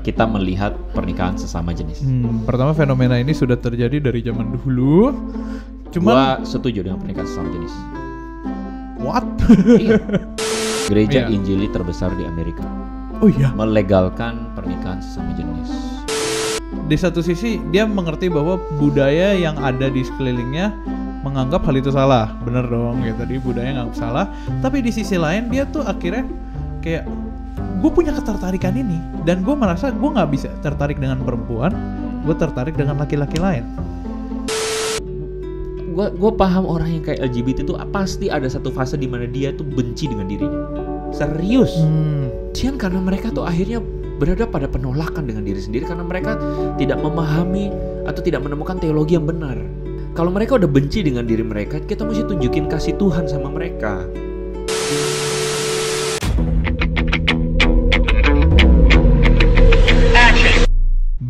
kita melihat pernikahan sesama jenis. Pertama, fenomena ini sudah terjadi dari zaman dulu. Gua setuju dengan pernikahan sesama jenis. What? Iya. Gereja Iya. Injili terbesar di Amerika Oh iya. melegalkan pernikahan sesama jenis. Di satu sisi dia mengerti bahwa budaya yang ada di sekelilingnya menganggap hal itu salah. Bener dong, ya tadi budaya nganggap salah. Tapi di sisi lain dia tuh akhirnya kayak, gue punya ketertarikan ini dan gue merasa gue nggak bisa tertarik dengan perempuan, gue tertarik dengan laki-laki lain. Gue paham orang yang kayak LGBT itu pasti ada satu fase di mana dia tuh benci dengan dirinya. Serius. Kasian karena mereka tuh akhirnya berada pada penolakan dengan diri sendiri karena mereka tidak memahami atau tidak menemukan teologi yang benar. Kalau mereka udah benci dengan diri mereka, kita mesti tunjukin kasih Tuhan sama mereka.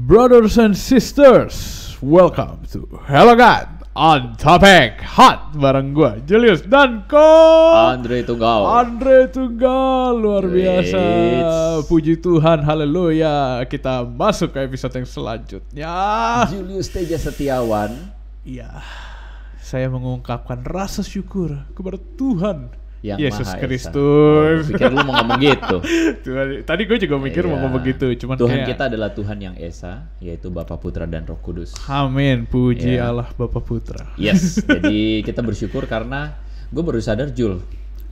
Brothers and sisters, welcome to Hello God on Topic Hot bareng gue Julius dan Andre Tunggal. Andre Tunggal, luar biasa. Eits. Puji Tuhan, haleluya. Kita masuk ke episode yang selanjutnya. Julius Teja Setiawan. Iya, saya mengungkapkan rasa syukur kepada Tuhan Yang Yesus Maha Esa. Kristus. Gue pikir lu mau ngomong gitu. Tadi gue juga mikir mau Iya. ngomong gitu, cuman Tuhan kayak, kita adalah Tuhan yang Esa, yaitu Bapa, Putra, dan Roh Kudus. amin, puji Iya. Allah Bapa Putra. Yes, jadi kita bersyukur karena gue baru sadar, Jul,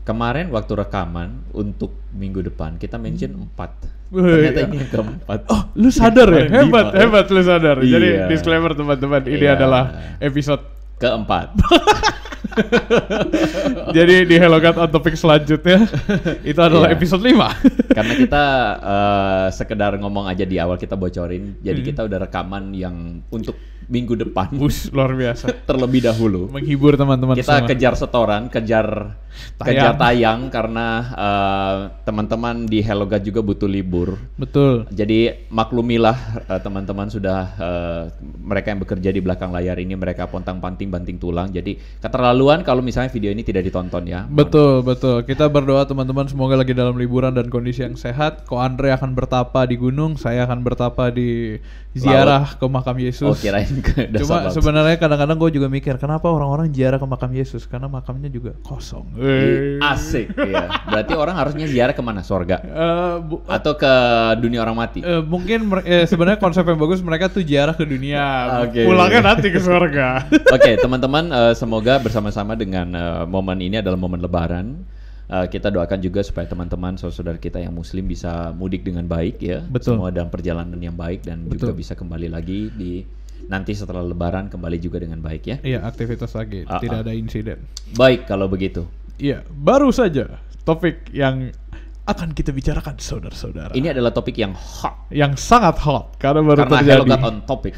kemarin waktu rekaman untuk minggu depan kita mention 4. Wih, Ternyata iya. ini yang keempat. Oh, lu sadar ya? Kemarin Hebat, 5, ya. hebat lu sadar. Jadi Iya. disclaimer teman-teman, ini Iya. adalah episode. Keempat. Jadi di Hello God on Topic selanjutnya itu adalah Iya. episode 5. Karena kita sekedar ngomong aja di awal, kita bocorin. Jadi kita udah rekaman yang untuk minggu depan. Luar biasa. Terlebih dahulu. Menghibur teman-teman Kita semua. kejar setoran, kejar tayang karena teman-teman di Hello God juga butuh libur. Betul. Jadi maklumilah teman-teman sudah mereka yang bekerja di belakang layar ini, mereka pontang-panting banting tulang. Jadi keterlaluan kalau misalnya video ini tidak ditonton ya. Betul, betul. Kita berdoa teman-teman semoga lagi dalam liburan dan kondisi yang sehat. Ko Andre akan bertapa di gunung, saya akan bertapa di ziarah ke makam Yesus. Oh, kirain ke dasar Cuma laut. sebenarnya kadang-kadang gue juga mikir kenapa orang-orang ziarah ke makam Yesus, karena makamnya juga kosong. Asik ya. Berarti orang harusnya ziarah kemana? Sorga? Bu- Atau ke dunia orang mati? mungkin sebenarnya konsep yang bagus mereka tuh ziarah ke dunia, Oke. pulangnya nanti ke surga. Oke, teman-teman, semoga bersama-sama dengan momen ini adalah momen Lebaran. Kita doakan juga supaya teman-teman saudara kita yang Muslim bisa mudik dengan baik ya. Betul. Semua dalam perjalanan yang baik dan juga bisa kembali lagi di nanti setelah Lebaran kembali juga dengan baik ya. Iya, aktivitas lagi, tidak ada insiden. Baik kalau begitu. Iya, baru saja topik yang akan kita bicarakan saudara-saudara. Ini adalah topik yang hot Yang sangat hot karena baru karena terjadi. Hello God on topic.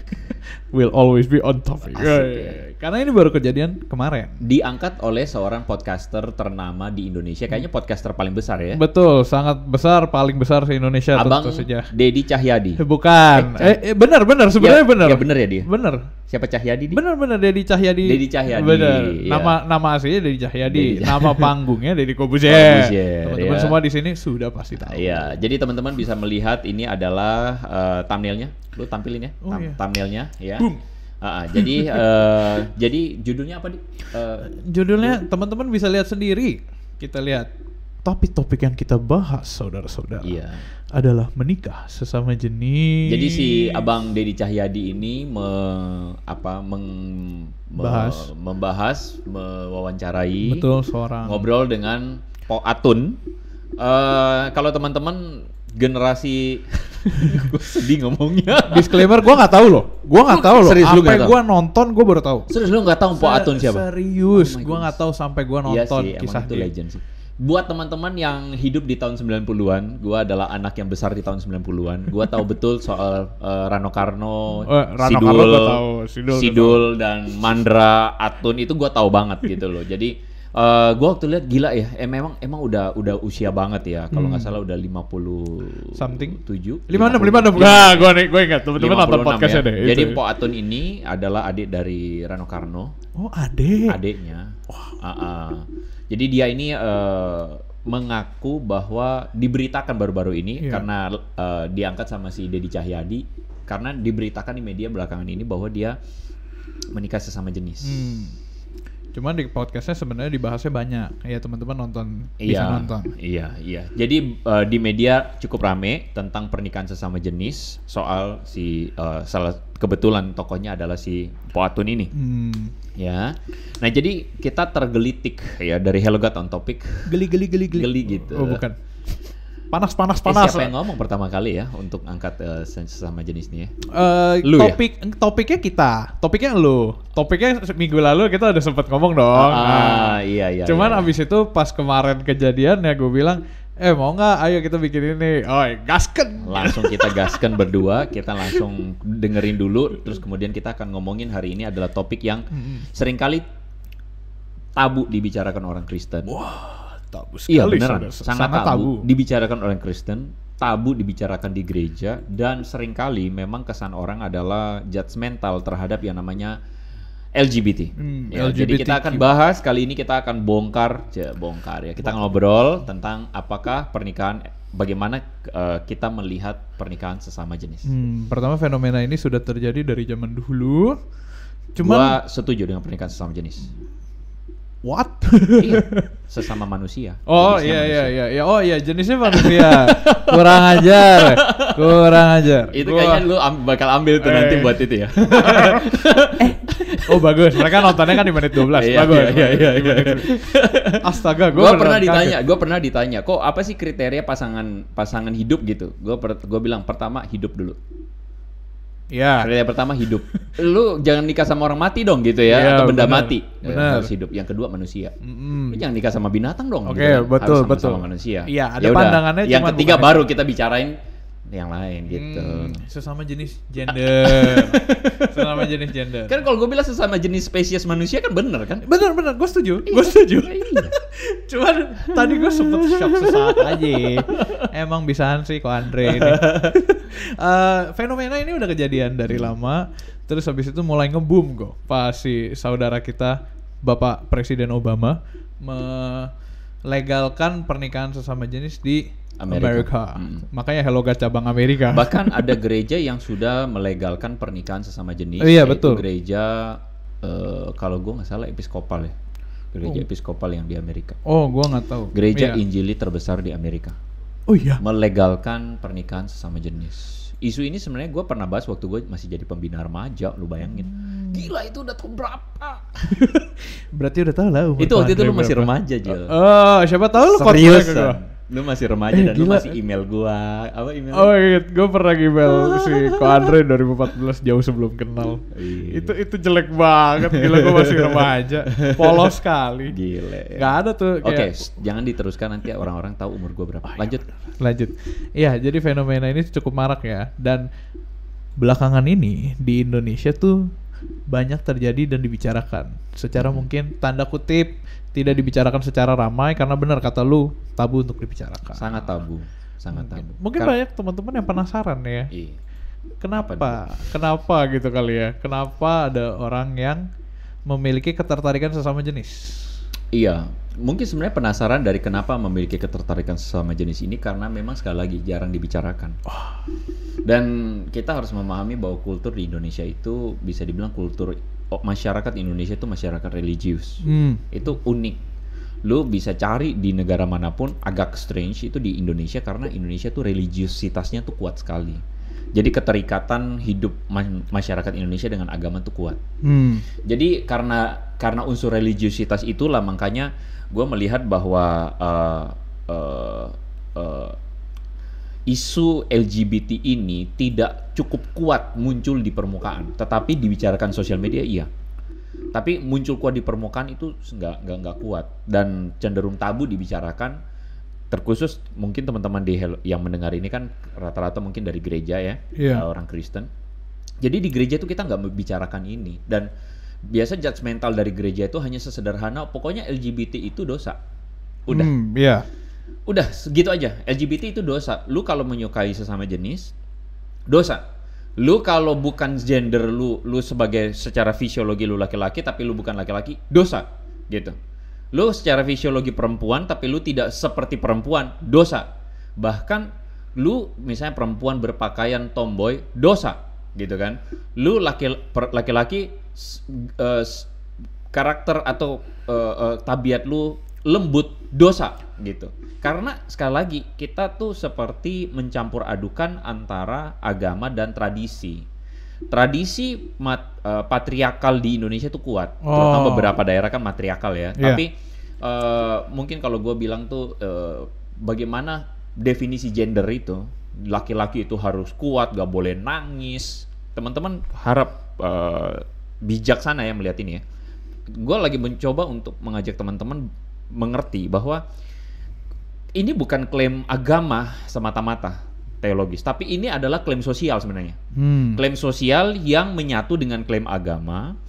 Will always be on topic. Asik, ya. Karena ini baru kejadian kemarin. Diangkat oleh seorang podcaster ternama di Indonesia, kayaknya podcaster paling besar ya. Betul, sangat besar, paling besar se-Indonesia Abang tentu saja. Dedi Cahyadi. Bukan. Benar sebenarnya benar. Ya bener ya dia. Bener. Siapa Cahyadi? Bener Dedi Cahyadi. Dedi Cahyadi, Bener. ya. Nama aslinya Dedi Cahyadi. Dedi Nama panggungnya Deddy Corbuzier. Corbuzier, Teman-teman ya. semua di sini sudah pasti tahu. Iya, jadi teman-teman bisa melihat ini adalah thumbnailnya. Lu tampilin ya, Oh, iya. thumbnailnya ya. Boom. Jadi judulnya apa di? Judulnya teman-teman bisa lihat sendiri. Kita lihat topik-topik yang kita bahas saudara-saudara. Iya. Adalah menikah sesama jenis. Jadi si Abang Dedi Cahyadi ini membahas, mewawancarai, Betul, seorang ngobrol dengan Po Atun. Kalau teman-teman generasi gue sedih ngomongnya. disclaimer, gua nggak tahu loh. Gua nggak tahu loh. Serius, lu Sampai nggak tahu? gua nonton, gua baru tahu. Serius lu nggak tahu Po Atun siapa? Serius, Oh my gua nggak tahu sampai gua Iya nonton sih, kisah emang itu dia. legend sih. Buat teman-teman yang hidup di tahun 90-an, gua adalah anak yang besar di tahun 90-an. Gua tahu betul soal Rano Karno, Rano Karno gua tahu, Sidul dan Mandra, Atun itu gua tahu banget gitu loh. Jadi gua waktu lihat gila ya, memang udah usia banget ya. Kalau nggak salah udah 50 Something? 7. 56. Nah, gua ingat teman-teman nonton 56 podcastnya ya. deh. Jadi itu. Po Atun ini adalah adik dari Rano Karno. Oh, adek. Adiknya. Jadi dia ini mengaku bahwa diberitakan baru-baru ini Iya. karena diangkat sama si Deddy Cahyadi, karena diberitakan di media belakangan ini bahwa dia menikah sesama jenis. Cuman di podcastnya sebenarnya dibahasnya banyak. Ya teman-teman bisa nonton. Iya. Jadi di media cukup rame tentang pernikahan sesama jenis, soal si kebetulan tokohnya adalah si Poatun ini. Ya. Nah, jadi kita tergelitik ya dari Hello God on Topic. Geli gitu. Oh, bukan. Panas. Siapa yang ngomong pertama kali ya untuk angkat sesama jenis nih ya? Lu ya? Topiknya kita, topiknya lu. Topiknya minggu lalu kita udah sempat ngomong dong. Iya. Cuman abis itu pas kemarin kejadian ya gue bilang, mau nggak? Ayo kita bikin ini. Gasken. Langsung kita gaskan berdua, kita langsung dengerin dulu, terus kemudian kita akan ngomongin hari ini adalah topik yang seringkali tabu dibicarakan orang Kristen. Tabu sekali. Iya beneran, sangat tabu dibicarakan orang Kristen, tabu dibicarakan di gereja, dan seringkali memang kesan orang adalah judgmental terhadap yang namanya LGBT. Jadi kita akan bahas kali ini, kita akan bongkar ya, kita ngobrol tentang apakah pernikahan, bagaimana kita melihat pernikahan sesama jenis. Pertama, fenomena ini sudah terjadi dari zaman dulu. Gua setuju dengan pernikahan sesama jenis. What? Iya, sesama manusia. Oh iya. Oh iya, jenisnya manusia. Kurang ajar. Itu kayaknya lu bakal ambil tuh nanti buat itu ya. Oh bagus, mereka nontonnya kan di menit 12. Bagus. Iya. Astaga, gue pernah ditanya, kok apa sih kriteria pasangan hidup gitu? Gue bilang pertama hidup dulu. Iya. Kriteria pertama hidup. Lu jangan nikah sama orang mati dong gitu ya, atau benda mati. Benar. Harus hidup. Yang kedua manusia. Lu jangan nikah sama binatang dong. Oke, gitu. betul. Harus sama manusia. Iya, ada pandangannya. Yang ketiga baru kita bicarain yang lain gitu. Sesama jenis gender. Kan kalau gue bilang sesama jenis spesies manusia kan bener kan? Bener, gue setuju. Iya. Cuman tadi gue sempet shock sesaat aja. Emang bisaan sih kok Andre ini. Fenomena ini udah kejadian dari lama. Terus habis itu mulai nge-boom kok pas si saudara kita Bapak Presiden Obama melegalkan pernikahan sesama jenis di Amerika. Makanya Hello God cabang Amerika. Bahkan ada gereja yang sudah melegalkan pernikahan sesama jenis. Iya, betul. Gereja kalau gue nggak salah episkopal ya. Gereja episkopal yang di Amerika. Oh, gue nggak tahu. Gereja Injili terbesar di Amerika. Oh iya. Melegalkan pernikahan sesama jenis. Isu ini sebenarnya gue pernah bahas waktu gue masih jadi pembina remaja. Lu bayangin. Gila, itu udah tahun berapa? Berarti udah tahu lah. Itu waktu itu lu masih remaja, Jil. Siapa tahu lu seriusan. Lu masih remaja dan gila. Lu masih email gua. Apa email? Oh iya, gua pernah email si Ko Andre 2014 jauh sebelum kenal. Itu jelek banget, gila gua masih remaja. Polos sekali. Gile. Gak ada tuh kayak... Oke, jangan diteruskan nanti orang-orang tahu umur gua berapa. Lanjut. Iya, jadi fenomena ini cukup marak ya, dan belakangan ini di Indonesia tuh banyak terjadi dan dibicarakan secara mungkin tanda kutip tidak dibicarakan secara ramai karena benar kata lu tabu untuk dibicarakan. Sangat tabu. Mungkin banyak teman-teman yang penasaran ya. Iya. Kenapa gitu kali ya? Kenapa ada orang yang memiliki ketertarikan sesama jenis? Iya, mungkin sebenarnya penasaran dari kenapa memiliki ketertarikan sesama jenis ini karena memang sekali lagi jarang dibicarakan. Dan kita harus memahami bahwa kultur di Indonesia itu bisa dibilang masyarakat Indonesia itu masyarakat religius. Itu unik. Lu bisa cari di negara manapun, agak strange itu di Indonesia karena Indonesia tuh religiusitasnya tuh kuat sekali. Jadi keterikatan hidup masyarakat Indonesia dengan agama tuh kuat. Jadi karena unsur religiusitas itulah makanya gue melihat bahwa isu LGBT ini tidak cukup kuat muncul di permukaan, tetapi dibicarakan sosial media iya. Tapi muncul kuat di permukaan itu nggak kuat dan cenderung tabu dibicarakan. Terkhusus mungkin teman-teman yang mendengar ini kan rata-rata mungkin dari gereja ya, orang Kristen. Jadi di gereja itu kita nggak membicarakan ini dan biasa judgmental dari gereja itu hanya sesederhana pokoknya LGBT itu dosa. Udah. Udah segitu aja. LGBT itu dosa. Lu kalau menyukai sesama jenis dosa. Lu kalau bukan gender lu sebagai secara fisiologi lu laki-laki tapi lu bukan laki-laki dosa gitu. Lu secara fisiologi perempuan tapi lu tidak seperti perempuan, dosa. Bahkan lu misalnya perempuan berpakaian tomboy, dosa, gitu kan. Lu laki-laki karakter atau tabiat lu lembut, dosa, gitu. Karena sekali lagi kita tuh seperti mencampur adukan antara agama dan tradisi. Tradisi patriarkal di Indonesia tuh kuat, terutama beberapa daerah kan matriarkal ya. Tapi mungkin kalau gue bilang tuh bagaimana definisi gender itu, laki-laki itu harus kuat, gak boleh nangis. Teman-teman harap bijaksana ya melihat ini ya. Gue lagi mencoba untuk mengajak teman-teman mengerti bahwa ini bukan klaim agama semata-mata teologis, tapi ini adalah klaim sosial sebenarnya. Klaim sosial yang menyatu dengan klaim agama,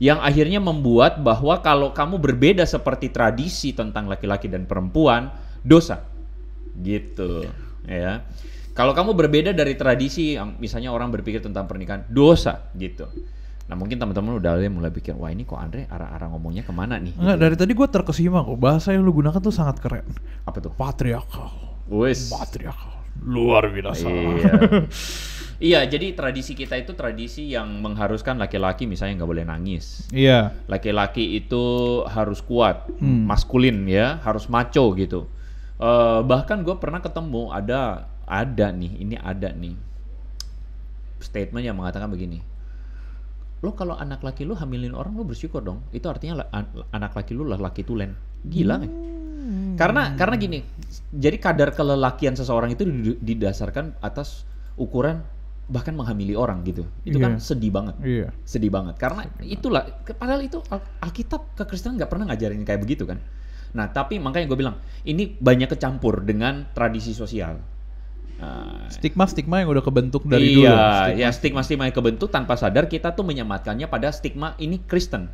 yang akhirnya membuat bahwa kalau kamu berbeda seperti tradisi tentang laki-laki dan perempuan, dosa. Gitu, ya. Kalau kamu berbeda dari tradisi, misalnya orang berpikir tentang pernikahan, dosa, gitu. Nah mungkin teman-teman udah mulai pikir, wah ini kok Andre arah-arah ngomongnya kemana nih? Enggak, gitu. dari tadi gue terkesima kok, bahasa yang lu gunakan tuh sangat keren. Apa tuh? Patriarkal. Wes. Patriarkal. Luar biasa. Iya. Iya, jadi tradisi kita itu tradisi yang mengharuskan laki-laki misalnya nggak boleh nangis. Iya. Laki-laki itu harus kuat, maskulin ya, harus macho gitu. Bahkan gue pernah ketemu ada nih statement yang mengatakan begini. Lo kalau anak laki lo hamilin orang, lo bersyukur dong. Itu artinya anak laki lo laki tulen. Gila kan? Karena gini, jadi kadar kelelakian seseorang itu didasarkan atas ukuran bahkan menghamili orang gitu. Itu kan sedih banget. Sedih banget. Karena itulah, padahal itu Alkitab kekristenan nggak pernah ngajarin kayak begitu kan. Nah tapi makanya gue bilang, ini banyak kecampur dengan tradisi sosial. Stigma-stigma yang udah kebentuk dari dulu. Iya, stigma-stigma yang kebentuk tanpa sadar kita tuh menyematkannya pada stigma ini Kristen.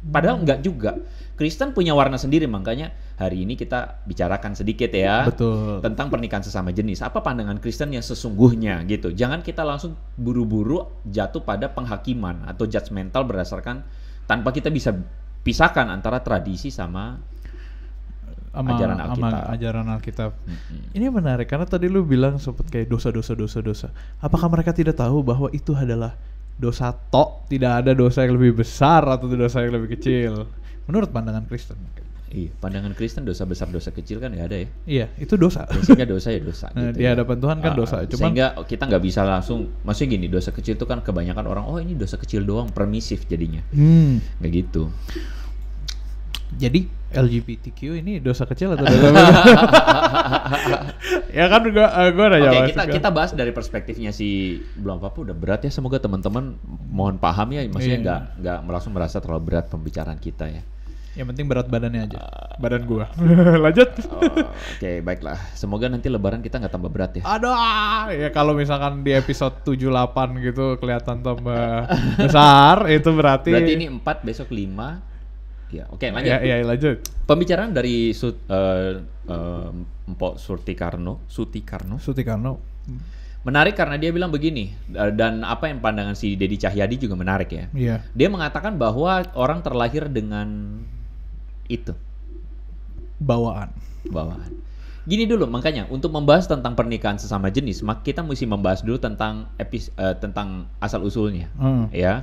Padahal enggak juga. Kristen punya warna sendiri, makanya hari ini kita bicarakan sedikit ya. Betul. Tentang pernikahan sesama jenis. Apa pandangan Kristen yang sesungguhnya gitu. Jangan kita langsung buru-buru jatuh pada penghakiman atau judgmental berdasarkan tanpa kita bisa pisahkan antara tradisi sama ajaran Alkitab. Ini menarik karena tadi lu bilang sempat kayak dosa. Apakah mereka tidak tahu bahwa itu adalah dosa tok, tidak ada dosa yang lebih besar atau dosa yang lebih kecil? Menurut pandangan Kristen. Iya, pandangan Kristen dosa besar dosa kecil kan ya ada ya. Iya, itu dosa. Biasanya dosa ya dosa. Gitu, di hadapan Tuhan kan dosa. Cuman sehingga kita nggak bisa langsung, maksudnya gini, dosa kecil itu kan kebanyakan orang, oh ini dosa kecil doang, permisif jadinya. Nggak gitu. Jadi LGBTQ ini dosa kecil atau dosa besar? Ya kan gua udah jawab. Oke, kita bahas dari perspektifnya si belum apa udah berat ya. Semoga teman-teman mohon paham ya, maksudnya nggak langsung merasa terlalu berat pembicaraan kita ya. Yang penting berat badannya aja. Badan gua. Lanjut. Oke, baiklah. Semoga nanti lebaran kita nggak tambah berat ya. Aduh, ya kalau misalkan di episode 78 gitu kelihatan tambah besar, itu berarti ini 4, besok 5. Ya, oke, lanjut. Ya, lanjut. Pembicaraan dari Mpok Suti Karno. Menarik karena dia bilang begini, dan apa yang pandangan si Dedi Cahyadi juga menarik ya. Iya. Dia mengatakan bahwa orang terlahir dengan itu. Bawaan. Gini dulu, makanya untuk membahas tentang pernikahan sesama jenis, kita mesti membahas dulu tentang asal usulnya, ya.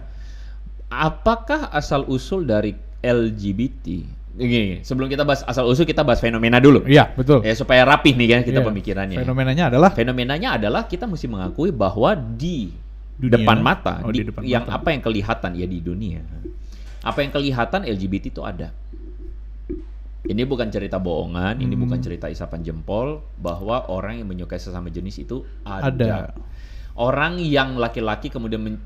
Apakah asal usul dari LGBT? Gini, sebelum kita bahas asal usul, kita bahas fenomena dulu. Iya, betul. Ya supaya rapih nih kan kita pemikirannya. Fenomenanya adalah kita mesti mengakui bahwa di dunia, depan mata, apa yang kelihatan ya di dunia. Apa yang kelihatan LGBT itu ada. Ini bukan cerita bohongan, ini bukan cerita isapan jempol bahwa orang yang menyukai sesama jenis itu ada. Orang yang laki-laki kemudian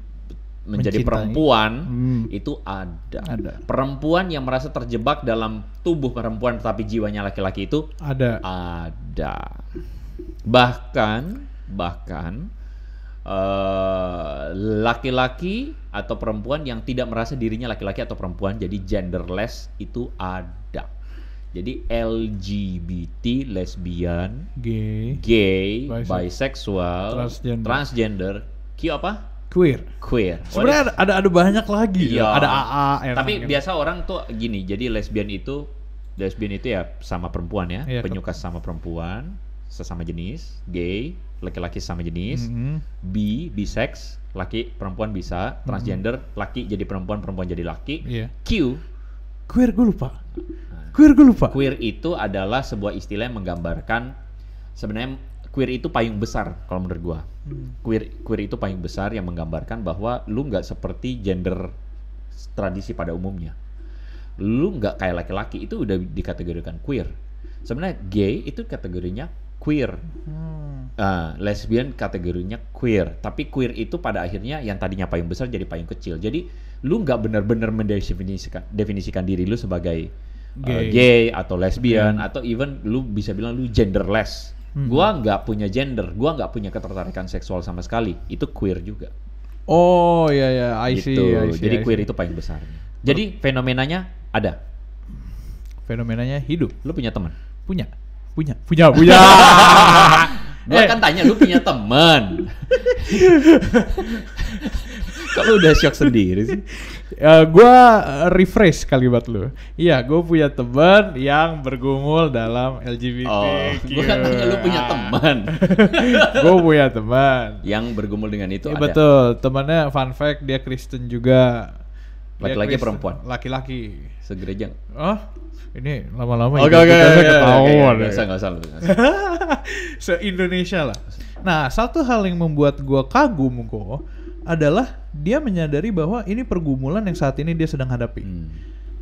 menjadi perempuan itu ada. Perempuan yang merasa terjebak dalam tubuh perempuan tapi jiwanya laki-laki itu ada. Bahkan laki-laki atau perempuan yang tidak merasa dirinya laki-laki atau perempuan, jadi genderless itu ada. Jadi LGBT, lesbian, gay, bisexual, transgender, queer. Sebenarnya ada banyak lagi. Iya. Ada AA. Tapi biasa orang tuh gini, jadi lesbian itu Lesbian itu ya sama perempuan ya, Iya, penyuka sama perempuan, sesama jenis, gay, laki-laki sama jenis, bisex, laki perempuan bisa, transgender, laki jadi perempuan, perempuan jadi laki. Iya. Queer gue lupa. Queer itu adalah sebuah istilah yang menggambarkan sebenarnya queer itu payung besar kalau menurut gua. Queer itu payung besar yang menggambarkan bahwa lu nggak seperti gender tradisi pada umumnya. Lu nggak kayak laki-laki, itu udah dikategorikan queer. Sebenarnya gay itu kategorinya queer, lesbian kategorinya queer. Tapi queer itu pada akhirnya yang tadinya payung besar jadi payung kecil. Jadi lu nggak benar-benar mendefinisikan diri lu sebagai gay atau lesbian atau even lu bisa bilang lu genderless. Gua nggak punya gender, gua nggak punya ketertarikan seksual sama sekali. Itu queer juga. Oh ya, I see. Jadi queer itu payung besarnya. Jadi fenomenanya ada. Fenomenanya hidup. Lu punya teman? Punya. Gua kan tanya lu punya teman. Kalau udah shock sendiri sih. Gue refresh kalimat lu. Iya, gue punya teman yang bergumul dalam LGBT. Oh, gue kan tanya lu punya teman. Gue punya teman yang bergumul dengan itu. Ada. Betul, temannya fun fact dia Kristen juga. Laki-laki perempuan? Laki-laki. Segereja? Oh, ini lama-lama Oke, ketahuan. Nggak usah. Se-Indonesia lah. Nah, satu hal yang membuat gue kagum kok adalah dia menyadari bahwa ini pergumulan yang saat ini dia sedang hadapi.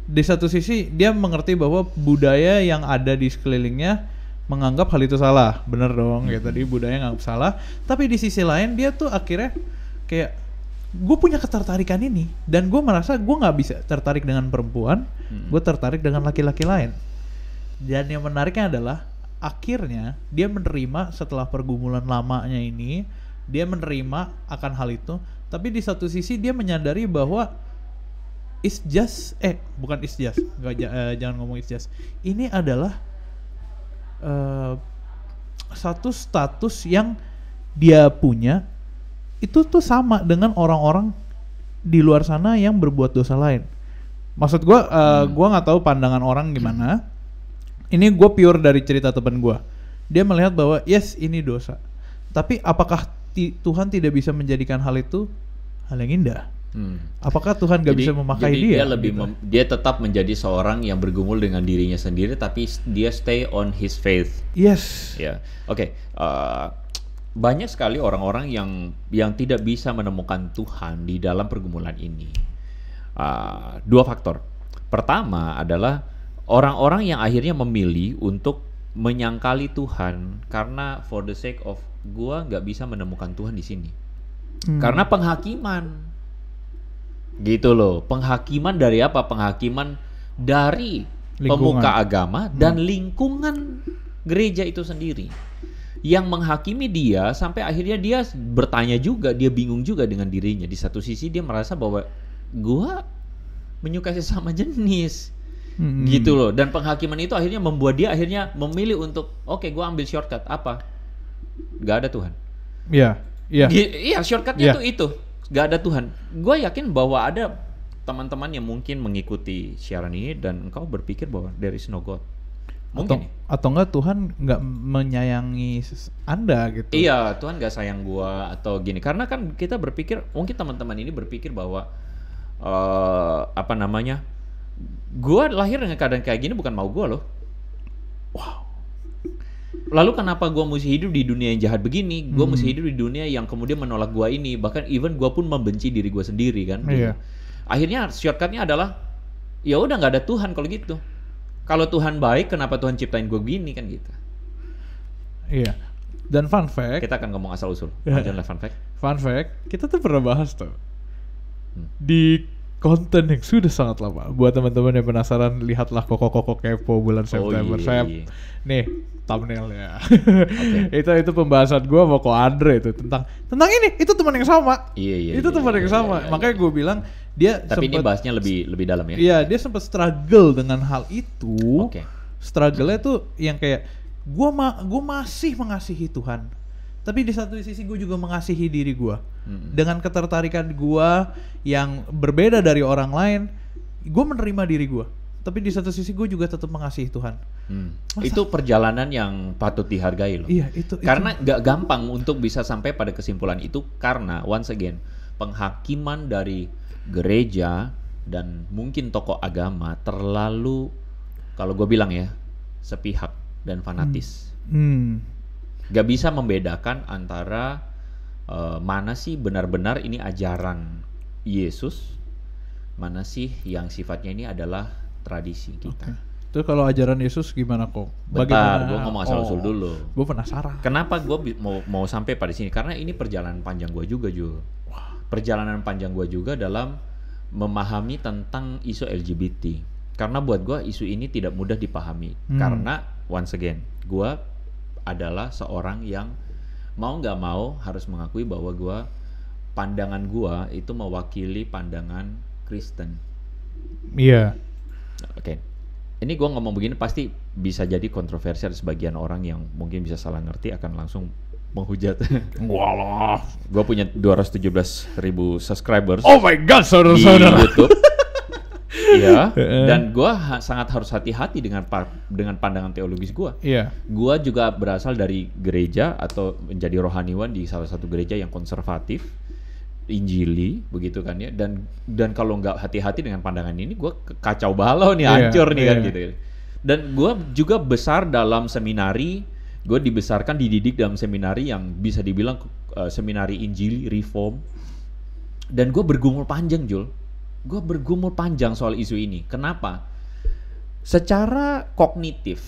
Di satu sisi dia mengerti bahwa budaya yang ada di sekelilingnya menganggap hal itu salah. Bener dong, kayak tadi budaya nganggap salah. Tapi di sisi lain dia tuh akhirnya kayak gue punya ketertarikan ini dan gue merasa gue nggak bisa tertarik dengan perempuan, gue tertarik dengan laki-laki lain. Dan yang menariknya adalah akhirnya dia menerima setelah pergumulan lamanya ini, dia menerima akan hal itu. Tapi di satu sisi dia menyadari bahwa jangan ngomong it's just. Ini adalah satu status yang dia punya itu tuh sama dengan orang-orang di luar sana yang berbuat dosa lain. Maksud gue, gue nggak tahu pandangan orang gimana. Ini gue pure dari cerita teman gue. Dia melihat bahwa yes ini dosa. Tapi apakah Tuhan tidak bisa menjadikan hal itu hal yang indah? Apakah Tuhan gak bisa memakai dia? Dia tetap menjadi seorang yang bergumul dengan dirinya sendiri, tapi dia stay on his faith. Yes. Ya, oke. Banyak sekali orang-orang yang tidak bisa menemukan Tuhan di dalam pergumulan ini. Dua faktor. Pertama adalah orang-orang yang akhirnya memilih untuk menyangkali Tuhan karena for the sake of gua nggak bisa menemukan Tuhan di sini. Karena penghakiman. Gitu loh. Penghakiman dari apa? Penghakiman dari pemuka agama dan lingkungan gereja itu sendiri. Yang menghakimi dia sampai akhirnya dia bertanya juga, dia bingung juga dengan dirinya. Di satu sisi dia merasa bahwa gua menyukai sesama jenis. Gitu loh. Dan penghakiman itu akhirnya membuat dia akhirnya memilih untuk oke, gua ambil shortcut. Apa? Gak ada Tuhan. Iya, shortcutnya itu. Gak ada Tuhan. Gua yakin bahwa ada teman-teman yang mungkin mengikuti siaran ini dan engkau berpikir bahwa there is no God. Mungkin atau enggak Tuhan nggak menyayangi Anda gitu. Iya, Tuhan nggak sayang gua atau gini. Karena kan kita berpikir, mungkin teman-teman ini berpikir bahwa gua lahir dengan keadaan kayak gini bukan mau gua loh. Wow. Lalu kenapa gua mesti hidup di dunia yang jahat begini? Gua mesti hidup di dunia yang kemudian menolak gua ini. Bahkan even gua pun membenci diri gua sendiri kan. Iya. Akhirnya shortcutnya adalah ya udah nggak ada Tuhan kalau gitu. Kalau Tuhan baik, kenapa Tuhan ciptain gue begini kan gitu? Iya. Dan fun fact, kita akan ngomong asal usul. Lanjutlah fun fact. Fun fact, kita tuh pernah bahas tuh di konten yang sudah sangat lama. Buat teman-teman yang penasaran, lihatlah Koko Kepo bulan September. Nih thumbnailnya. Itu pembahasan gue sama Ko Andre itu tentang ini. Itu teman yang sama. Iya. Itu teman yang sama. Makanya gue bilang dia. Tapi ini bahasnya lebih dalam ya. Iya, dia sempat struggle dengan hal itu. Oke. Struggle-nya tuh yang kayak gue masih mengasihi Tuhan. Tapi di satu sisi gue juga mengasihi diri gue. Dengan ketertarikan gue yang berbeda dari orang lain, gue menerima diri gue. tapi di satu sisi gue juga tetap mengasihi Tuhan. Itu perjalanan yang patut dihargai loh. Iya, itu Karena nggak gampang untuk bisa sampai pada kesimpulan itu, karena once again penghakiman dari gereja dan mungkin tokoh agama terlalu, kalau gue bilang ya, sepihak dan fanatis. Gak bisa membedakan antara mana sih benar-benar ini ajaran Yesus, mana sih yang sifatnya ini adalah tradisi kita. Terus kalau ajaran Yesus gimana kok? Bentar, gue ngomong asal-usul dulu. Gue penasaran. Kenapa gue mau sampai pada sini? Karena ini perjalanan panjang gue juga, Jul. Perjalanan panjang gue juga dalam memahami tentang isu LGBT. Karena buat gue isu ini tidak mudah dipahami. Karena once again, gue adalah seorang yang mau nggak mau harus mengakui bahwa pandangan gue itu mewakili pandangan Kristen. Iya. Oke. Ini gue ngomong begini pasti bisa jadi kontroversial, sebagian orang yang mungkin bisa salah ngerti akan langsung menghujat. Walah. Gue punya 217.000 subscribers. Oh my god, di saudara-saudara. YouTube. Iya. Dan gue sangat harus hati-hati dengan pandangan teologis gue. Iya. Gue juga berasal dari gereja atau menjadi rohaniwan di salah satu gereja yang konservatif, Injili, begitu kan ya. Dan kalau nggak hati-hati dengan pandangan ini, gue kacau balau nih, hancur nih kan gitu. Dan gue juga besar dalam seminari. Gue dibesarkan, dididik dalam seminari yang bisa dibilang seminari Injili, Reform. Dan gue bergumul panjang, Jul. Gue bergumul panjang soal isu ini. Kenapa? Secara kognitif,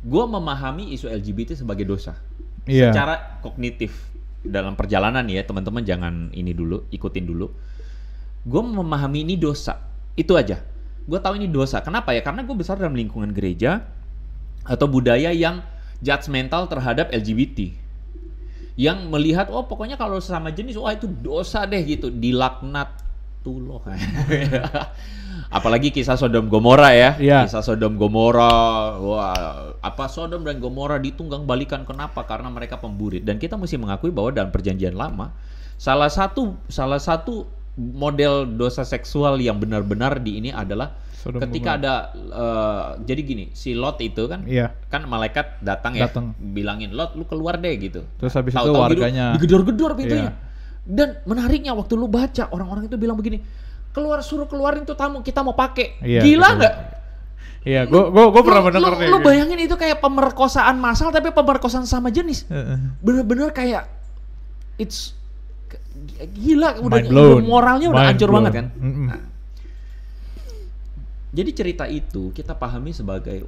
gue memahami isu LGBT sebagai dosa. Iya. Secara kognitif dalam perjalanan ya, teman-teman jangan ini dulu, ikutin dulu. Gue memahami ini dosa, itu aja. Gue tahu ini dosa. Kenapa ya? Karena gue besar dalam lingkungan gereja atau budaya yang judgmental terhadap LGBT, yang melihat oh pokoknya kalau sesama jenis wah itu dosa deh gitu, dilaknat tuh loh. Apalagi kisah Sodom Gomora ya. Kisah Sodom Gomora, wah apa Sodom dan Gomora ditunggang balikan, kenapa? Karena mereka pemburit. Dan kita mesti mengakui bahwa dalam perjanjian lama salah satu model dosa seksual yang benar-benar di ini adalah Sodom ketika Gomora. Ada jadi gini, si Lot itu kan kan malaikat datang ya, bilangin Lot lu keluar deh gitu. Terus habis itu warganya digedor-gedor pintunya. Dan menariknya waktu lu baca, orang-orang itu bilang begini, suruh keluarin tuh tamu, kita mau pakai. Gila nggak? Iya, gue pernah mendengar nih. Lu bayangin itu kayak pemerkosaan massal, tapi pemerkosaan sama jenis. Bener-bener kayak it's gila, udah moralnya udah hancur banget kan. Nah, jadi cerita itu kita pahami sebagai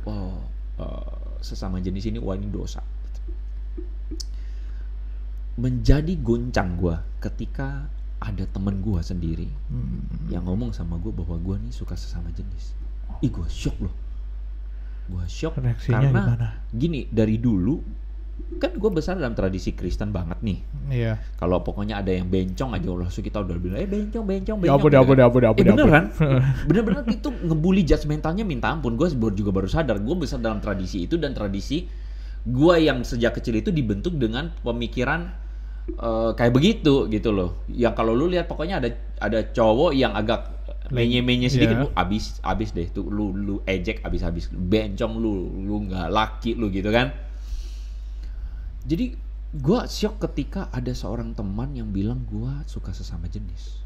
sesama jenis ini, wah ini dosa. Menjadi goncang gue ketika ada temen gue sendiri yang ngomong sama gue bahwa gue nih suka sesama jenis. Ih, gue shock loh. Gue shock karena gimana? Gini, dari dulu kan gue besar dalam tradisi Kristen banget nih. Iya. Kalau pokoknya ada yang bencong aja langsung kita udah bilang bencong. Beneran? Bener-bener itu ngebully judgmentalnya minta ampun. Gue juga baru sadar gue besar dalam tradisi itu, dan tradisi gue yang sejak kecil itu dibentuk dengan pemikiran kayak begitu gitu loh. Yang kalau lu lihat pokoknya ada cowok yang agak menye-menye sedikit, lu abis deh tuh, lu ejek abis bencong, lu nggak laki lu gitu kan. Jadi gue syok ketika ada seorang teman yang bilang gue suka sesama jenis.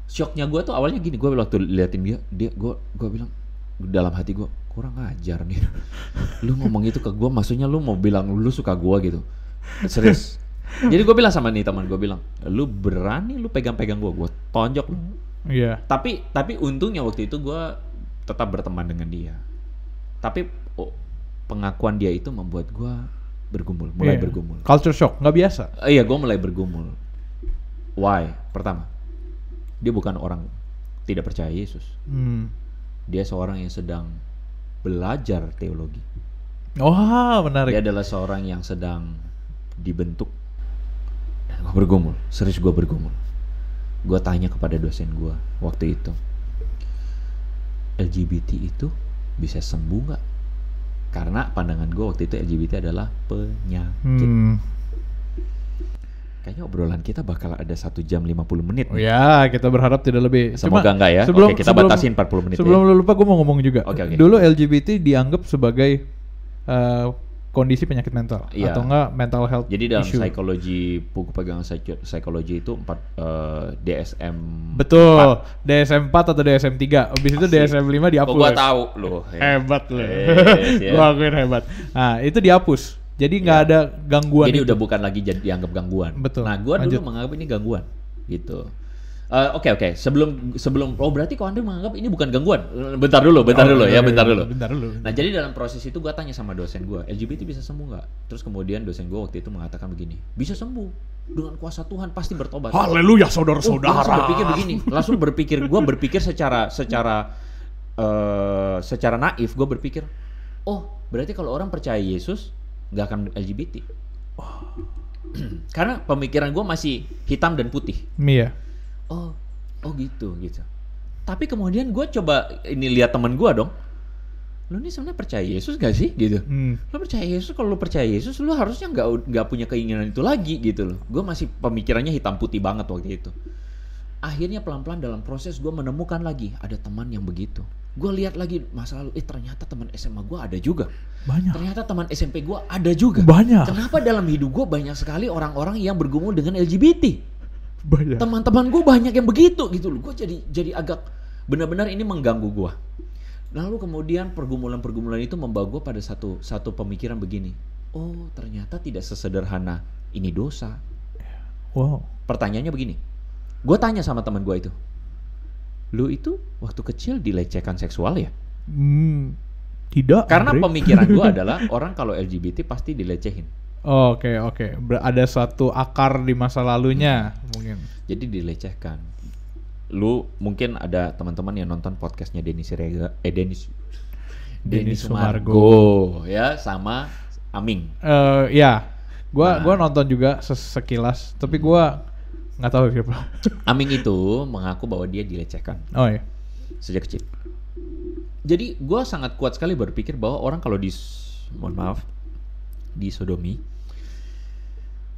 Syoknya gue tuh awalnya gini, gue waktu liatin dia gue bilang dalam hati gue, kurang ajar nih. Lu ngomong itu ke gue, maksudnya lu mau bilang lu suka gue gitu? Serius? Jadi gue bilang sama nih teman gue, bilang lu berani lu pegang-pegang gue tonjok lu. Iya. Tapi untungnya waktu itu gue tetap berteman dengan dia. Tapi pengakuan dia itu membuat gue mulai bergumul. Culture shock, nggak biasa. Iya, gue mulai bergumul. Why? Pertama, dia bukan orang tidak percaya Yesus. Dia seorang yang sedang belajar teologi. Wah, menarik. Dia adalah seorang yang sedang dibentuk. Dan gue bergumul, serius gue bergumul. Gue tanya kepada dosen gue waktu itu, LGBT itu bisa sembuh nggak? Karena pandangan gue waktu itu LGBT adalah penyakit. Kayaknya obrolan kita bakal ada 1 jam 50 menit. Oh ya, kita berharap tidak lebih. Semoga enggak ya. Oke, kita batasin 40 menit. Sebelum lu lupa, gue mau ngomong juga. Oke. Dulu LGBT dianggap sebagai kondisi penyakit mental atau enggak mental health Jadi dalam issue. psikologi, buku pegangan psikologi itu DSM. Betul, DSM 4 atau DSM 3. Abis itu DSM 5 dihapus. Gua tahu loh. Hebat loh. Gua akuin hebat. Nah, itu dihapus. Jadi nggak ada gangguan. Jadi itu. udah bukan lagi dianggap gangguan. Betul. Nah, gua dulu menganggap ini gangguan gitu. Oke. Sebelum berarti kok Anda menganggap ini bukan gangguan? Bentar dulu. Bentar dulu. Nah, jadi dalam proses itu gua tanya sama dosen gua, LGBT bisa sembuh nggak? Terus kemudian dosen gua waktu itu mengatakan begini, bisa sembuh dengan kuasa Tuhan, pasti bertobat. Haleluya, saudara-saudara. Langsung berpikir secara naif. Gua berpikir, oh berarti kalau orang percaya Yesus nggak akan LGBT. Karena pemikiran gua masih hitam dan putih. Iya. Oh gitu. Tapi kemudian gue coba ini lihat teman gue dong. Lu ini sebenarnya percaya Yesus gak sih gitu? Lu percaya Yesus, kalau lu percaya Yesus lu harusnya nggak punya keinginan itu lagi gitu loh. Gue masih pemikirannya hitam putih banget waktu itu. Akhirnya pelan-pelan dalam proses gue menemukan lagi ada teman yang begitu. Gue lihat lagi masa lalu, ternyata teman SMA gue ada juga. Banyak. Ternyata teman SMP gue ada juga. Banyak. Kenapa dalam hidup gue banyak sekali orang-orang yang bergumul dengan LGBT? Banyak. Teman-teman gue banyak yang begitu gitu loh. Gue jadi agak benar-benar ini mengganggu gue. Lalu kemudian pergumulan itu membawa gue pada satu pemikiran begini. Oh ternyata tidak sesederhana ini dosa. Wow. Pertanyaannya begini. Gue tanya sama teman gue itu. Lu itu waktu kecil dilecehkan seksual ya? Tidak. Karena pemikiran gue adalah orang kalau LGBT pasti dilecehin. Oke. Ada suatu akar di masa lalunya mungkin. Jadi dilecehkan. Lu mungkin ada teman-teman yang nonton podcastnya Denny Sumargo ya sama Aming. Ya. Gua nonton juga sekilas, tapi gua nggak tahu siapa. Aming itu mengaku bahwa dia dilecehkan. Oh iya. Sejak kecil. Jadi gua sangat kuat sekali berpikir bahwa orang kalau disodomi,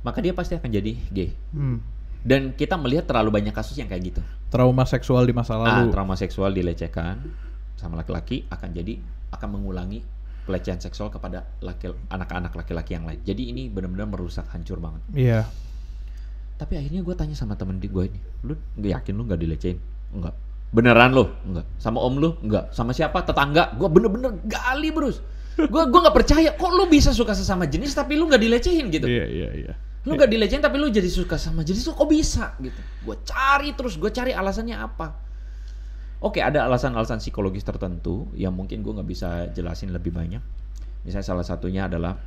maka dia pasti akan jadi gay. Dan kita melihat terlalu banyak kasus yang kayak gitu. Trauma seksual di masa lalu. Trauma seksual dilecehkan sama laki-laki akan mengulangi pelecehan seksual kepada anak-anak laki-laki yang lain. Jadi ini benar-benar merusak, hancur banget. Iya. Tapi akhirnya gue tanya sama temen gue ini, lu yakin lu nggak dilecehin? Enggak. Beneran lo? Enggak. Sama om lu? Enggak. Sama siapa? Tetangga? Gue bener-bener gali terus. Gue nggak percaya. Kok lu bisa suka sesama jenis tapi lu nggak dilecehin gitu? Iya. Lu nggak dilecehin tapi lu jadi suka sama jenis, lu kok bisa gitu? Gue cari alasannya apa? Oke, ada alasan-alasan psikologis tertentu yang mungkin gue nggak bisa jelasin lebih banyak. Misalnya salah satunya adalah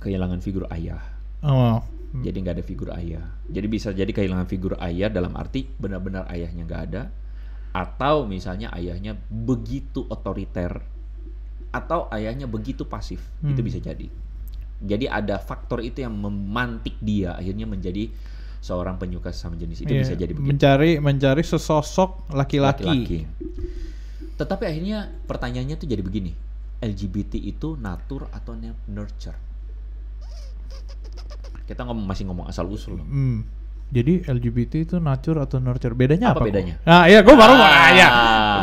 kehilangan figur ayah. Jadi nggak ada figur ayah. Jadi bisa jadi kehilangan figur ayah dalam arti benar-benar ayahnya nggak ada, atau misalnya ayahnya begitu otoriter, atau ayahnya begitu pasif. Itu bisa jadi. Jadi ada faktor itu yang memantik dia akhirnya menjadi seorang penyuka sesama jenis. Itu bisa jadi begitu. Mencari sesosok laki-laki. Tetapi akhirnya pertanyaannya tuh jadi begini. LGBT itu natur atau nurture? Kita masih ngomong asal usul. Jadi LGBT itu nature atau nurture? Bedanya apa? Bedanya? Nah, iya, gue baru mau nanya.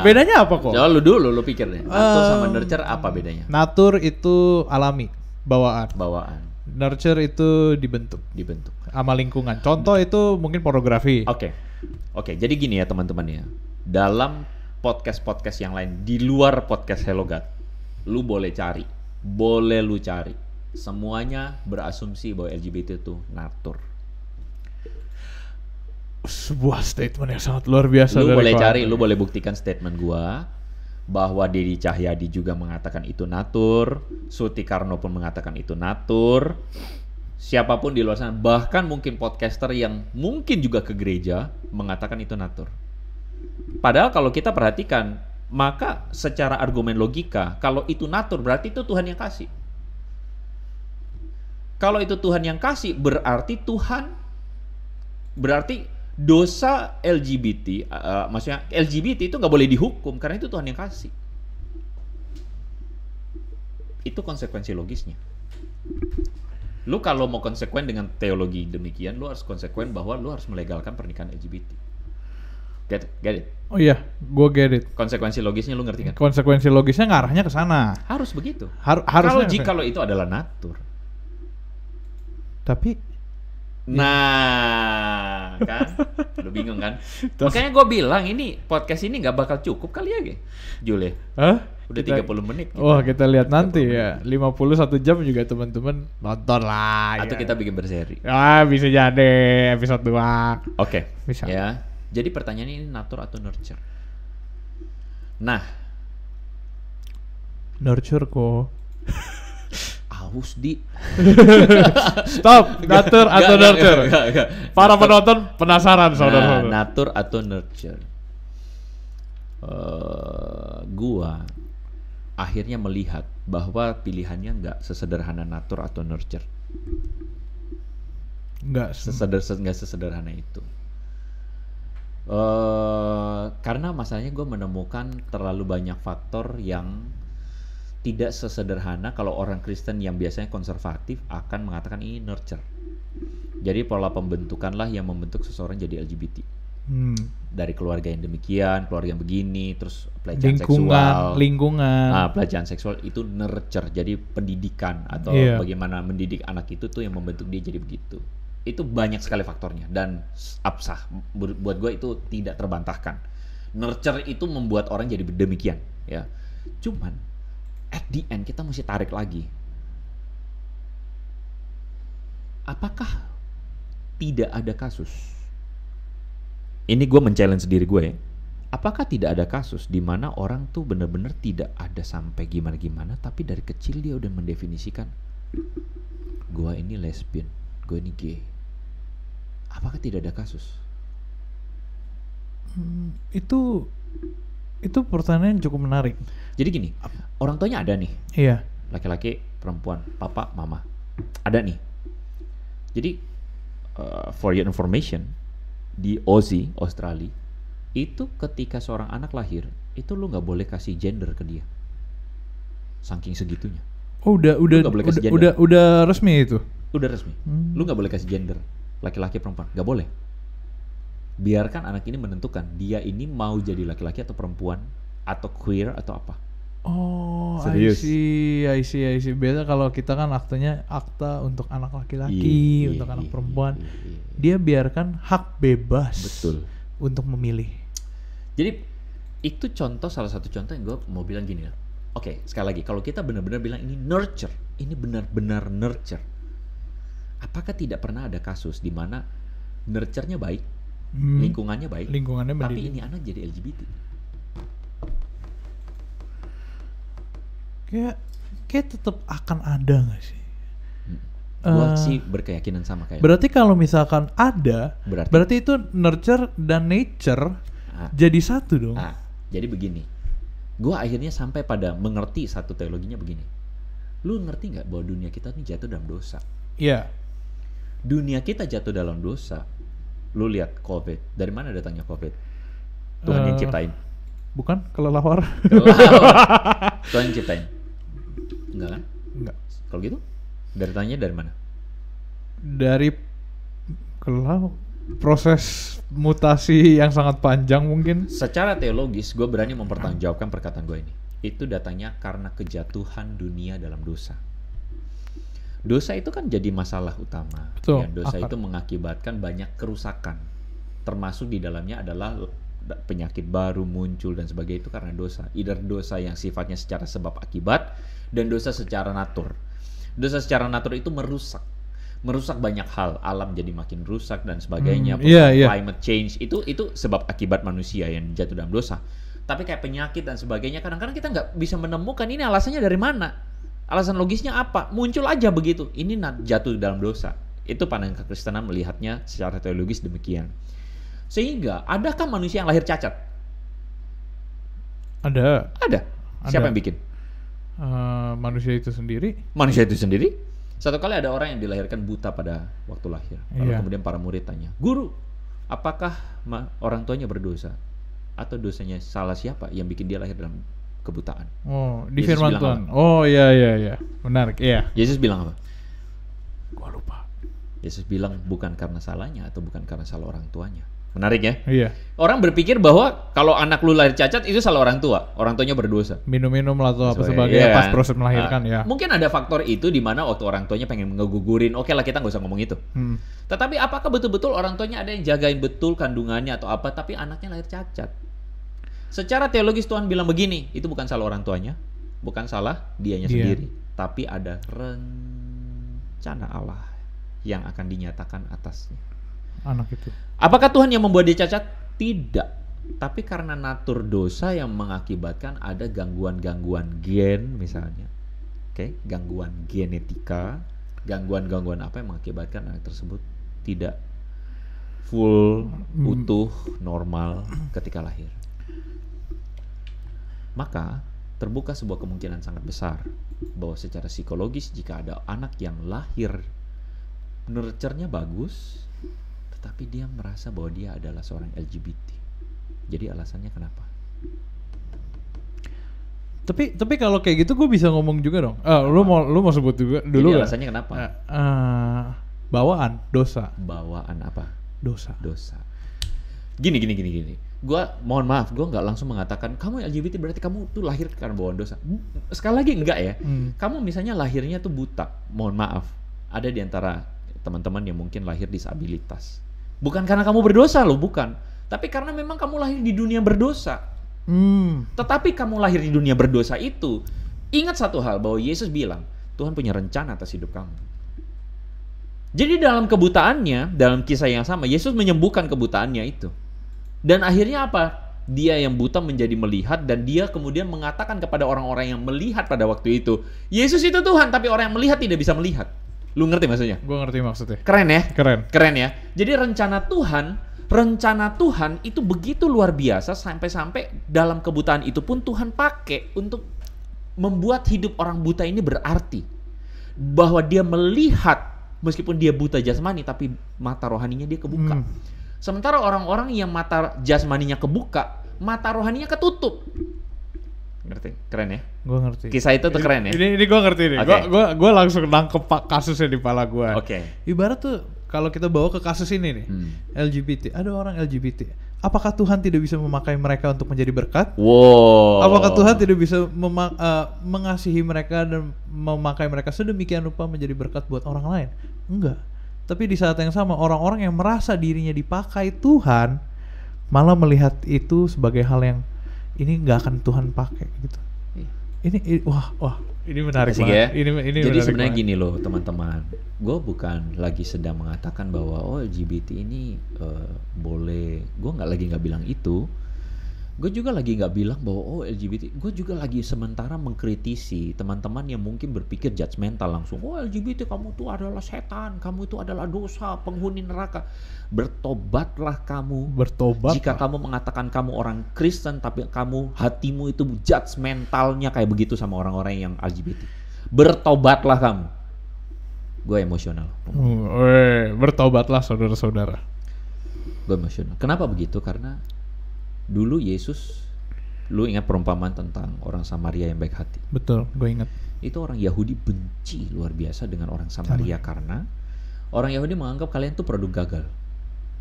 Bedanya apa kok? Coba lu pikir deh. Natur sama nurture apa bedanya? Natur itu alami, bawaan. Nurture itu dibentuk sama lingkungan. Contoh itu mungkin pornografi. Oke. Jadi gini ya teman-teman ya. Dalam podcast yang lain di luar podcast Hello God, lu boleh lu cari. Semuanya berasumsi bahwa LGBT itu natur. Sebuah statement yang sangat luar biasa. Lu boleh cari, lu boleh buktikan statement gua bahwa Deddy Cahyadi juga mengatakan itu natur, Sutikarno pun mengatakan itu natur. Siapapun di luar sana, bahkan mungkin podcaster yang mungkin juga ke gereja mengatakan itu natur. Padahal kalau kita perhatikan, maka secara argumen logika, kalau itu natur berarti itu Tuhan yang kasih. Kalau itu Tuhan yang kasih, berarti dosa LGBT, maksudnya LGBT itu nggak boleh dihukum karena itu Tuhan yang kasih. Itu konsekuensi logisnya. Lu kalau mau konsekuen dengan teologi demikian, lu harus konsekuen bahwa lu harus melegalkan pernikahan LGBT. Get it? Oh iya, gue get it. Konsekuensi logisnya lu ngerti kan? Konsekuensi logisnya ngarahnya ke sana. Harus begitu. Harusnya. Kalau itu adalah natur. Tapi nah, kan? Lu bingung kan? Makanya gue bilang ini podcast ini nggak bakal cukup kali ya, Jule. Hah? Udah 30 menit. Kita lihat nanti ya. 51 jam juga teman-teman nonton lah. Atau kita bikin berseri. Bisa jadi episode 2. Oke. Bisa. Ya. Jadi pertanyaannya ini natur atau nurture? Nah, nurture kok. Aus di. Stop, natur atau nurture? Gak. Para penonton penasaran saudara-saudara. Natur atau nurture? Gua akhirnya melihat bahwa pilihannya nggak sesederhana natur atau nurture. Nggak sesederhana itu. Karena masalahnya gue menemukan terlalu banyak faktor yang tidak sesederhana kalau orang Kristen yang biasanya konservatif akan mengatakan ini nurture. Jadi pola pembentukanlah yang membentuk seseorang jadi LGBT. Dari keluarga yang demikian, keluarga yang begini, terus pelecehan seksual, pelecehan seksual itu nurture. Jadi pendidikan atau bagaimana mendidik anak itu tuh yang membentuk dia jadi begitu. Itu banyak sekali faktornya dan absah. Buat gue itu tidak terbantahkan. Nurture itu membuat orang jadi demikian, ya. Cuman at the end kita mesti tarik lagi. Apakah tidak ada kasus? Ini gue men-challenge diri gue ya. Apakah tidak ada kasus di mana orang tuh benar-benar tidak ada sampai gimana-gimana, tapi dari kecil dia udah mendefinisikan gue ini lesbian, gue ini gay. Apakah tidak ada kasus? Itu pertanyaan yang cukup menarik. Jadi gini, orang tuanya ada nih. Iya. Laki-laki, perempuan, papa, mama. Ada nih. Jadi for your information, di Aussie, Australia, itu ketika seorang anak lahir, itu lu nggak boleh kasih gender ke dia. Saking segitunya. Oh, udah resmi itu. Udah resmi. Lu nggak boleh kasih gender. Laki-laki, perempuan, nggak boleh. Biarkan anak ini menentukan dia ini mau jadi laki-laki atau perempuan atau queer atau apa. Oh, serius? I see. Biasa kalau kita kan akta untuk anak laki-laki, untuk anak perempuan. Dia biarkan hak bebas. Betul. Untuk memilih. Jadi itu salah satu contoh yang gue mau bilang gini ya. Oke, sekali lagi, kalau kita benar-benar bilang ini nurture, ini benar-benar nurture. Apakah tidak pernah ada kasus di mana nurture-nya baik, lingkungannya baik, tapi ini anak jadi LGBT? Kayak tetap akan ada nggak sih? Gua sih berkeyakinan sama kayak. Berarti kalau misalkan ada, berarti itu nurture dan nature jadi satu dong. Jadi begini, gua akhirnya sampai pada mengerti satu teologinya begini. Lu ngerti nggak bahwa dunia kita ini jatuh dalam dosa? Iya. Dunia kita jatuh dalam dosa. Lu lihat COVID. Dari mana datangnya COVID? Tuhan yang ciptain. Bukan kelelawar. Tuhan yang ciptain. Enggak kan? Enggak. Kalau gitu, datangnya dari mana? Dari proses mutasi yang sangat panjang mungkin. Secara teologis, gue berani mempertanggungjawabkan perkataan gue ini. Itu datangnya karena kejatuhan dunia dalam dosa. Dosa itu kan jadi masalah utama. Betul, ya, dosa itu mengakibatkan banyak kerusakan. Termasuk di dalamnya adalah penyakit baru muncul dan sebagainya, itu karena dosa. Either dosa yang sifatnya secara sebab akibat dan dosa secara natur. Dosa secara natur itu merusak banyak hal. Alam jadi makin rusak dan sebagainya. Climate change itu sebab akibat manusia yang jatuh dalam dosa. Tapi kayak penyakit dan sebagainya, kadang-kadang kita nggak bisa menemukan ini alasannya dari mana. Alasan logisnya apa? Muncul aja begitu. Ini jatuh dalam dosa. Itu pandangan kekristenan melihatnya secara teologis demikian. Sehingga, adakah manusia yang lahir cacat? Ada. Siapa yang bikin? Manusia itu sendiri. Satu kali ada orang yang dilahirkan buta pada waktu lahir. Lalu kemudian para murid tanya, "Guru, apakah orang tuanya berdosa? Atau dosanya salah siapa yang bikin dia lahir dalam kebutaan?" Oh, di firman Tuhan. Oh, iya. Menarik, iya. Yesus bilang apa? Gua lupa. Yesus bilang bukan karena salahnya atau bukan karena salah orang tuanya. Menarik ya? Iya. Orang berpikir bahwa kalau anak lu lahir cacat itu salah orang tuanya berdosa. Minum-minum lah atau apa sebagainya pas proses melahirkan ya. Mungkin ada faktor itu di mana waktu orang tuanya pengen ngegugurin. Oke lah, kita nggak usah ngomong itu. Tetapi apakah betul-betul orang tuanya ada yang jagain betul kandungannya atau apa, tapi anaknya lahir cacat? Secara teologis Tuhan bilang begini, itu bukan salah orang tuanya, bukan salah dianya sendiri, tapi ada rencana Allah yang akan dinyatakan atasnya. Anak itu. Apakah Tuhan yang membuat dia cacat? Tidak. Tapi karena natur dosa yang mengakibatkan ada gangguan-gangguan gen misalnya. Oke, gangguan genetika, gangguan-gangguan apa yang mengakibatkan anak tersebut tidak full, utuh, normal ketika lahir. Maka terbuka sebuah kemungkinan sangat besar bahwa secara psikologis jika ada anak yang lahir nurture-nya bagus, tapi dia merasa bahwa dia adalah seorang LGBT. Jadi alasannya kenapa? Tapi kalau kayak gitu gue bisa ngomong juga dong. Lu mau sebut juga dulu. Jadi alasannya kenapa? Bawaan dosa. Bawaan apa? Dosa. Gini. Gua mohon maaf, gua nggak langsung mengatakan kamu LGBT berarti kamu tuh lahir karena bawaan dosa. Sekali lagi enggak ya. Kamu misalnya lahirnya tuh buta. Mohon maaf. Ada di antara teman-teman yang mungkin lahir disabilitas. Bukan karena kamu berdosa loh, bukan. Tapi karena memang kamu lahir di dunia berdosa. Tetapi kamu lahir di dunia berdosa itu, ingat satu hal bahwa Yesus bilang, Tuhan punya rencana atas hidup kamu. Jadi dalam kebutaannya, dalam kisah yang sama, Yesus menyembuhkan kebutaannya itu. Dan akhirnya apa? Dia yang buta menjadi melihat dan dia kemudian mengatakan kepada orang-orang yang melihat pada waktu itu, Yesus itu Tuhan, tapi orang yang melihat tidak bisa melihat. Lu ngerti maksudnya? Gue ngerti maksudnya. Keren ya? Keren ya? Jadi rencana Tuhan itu begitu luar biasa sampai dalam kebutaan itu pun Tuhan pakai untuk membuat hidup orang buta ini berarti. Bahwa dia melihat meskipun dia buta jasmani tapi mata rohaninya dia kebuka. Sementara orang-orang yang mata jasmaninya kebuka, mata rohaninya ketutup. Ngerti? Keren ya? Gue ngerti. Kisah itu tuh keren ya? Ini gue ngerti nih. Okay. Gue langsung nangkep kasusnya di kepala gue. Oke. Ibarat tuh kalau kita bawa ke kasus ini nih, LGBT. Ada orang LGBT. Apakah Tuhan tidak bisa memakai mereka untuk menjadi berkat? Wow. Apakah Tuhan tidak bisa mengasihi mereka dan memakai mereka sedemikian rupa menjadi berkat buat orang lain? Enggak. Tapi di saat yang sama orang-orang yang merasa dirinya dipakai Tuhan malah melihat itu sebagai hal yang ini nggak akan Tuhan pakai gitu. Ini wah ini menarik banget. Ya? Ini jadi sebenarnya gini loh teman-teman. Gue bukan lagi sedang mengatakan bahwa LGBT ini boleh. Gue nggak bilang itu. Gue juga lagi nggak bilang bahwa LGBT. Gue juga lagi sementara mengkritisi teman-teman yang mungkin berpikir judgmental langsung. LGBT kamu tuh adalah setan, kamu itu adalah dosa, penghuni neraka. Bertobatlah kamu. Jika kamu mengatakan kamu orang Kristen tapi kamu hatimu itu judgmentalnya kayak begitu sama orang-orang yang LGBT. Bertobatlah kamu. Gue emosional. Bertobatlah saudara-saudara. Gue emosional. Kenapa begitu? Karena dulu Yesus, lu ingat perumpamaan tentang orang Samaria yang baik hati? Betul, gue ingat. Itu orang Yahudi benci luar biasa dengan orang Samaria karena orang Yahudi menganggap kalian itu produk gagal.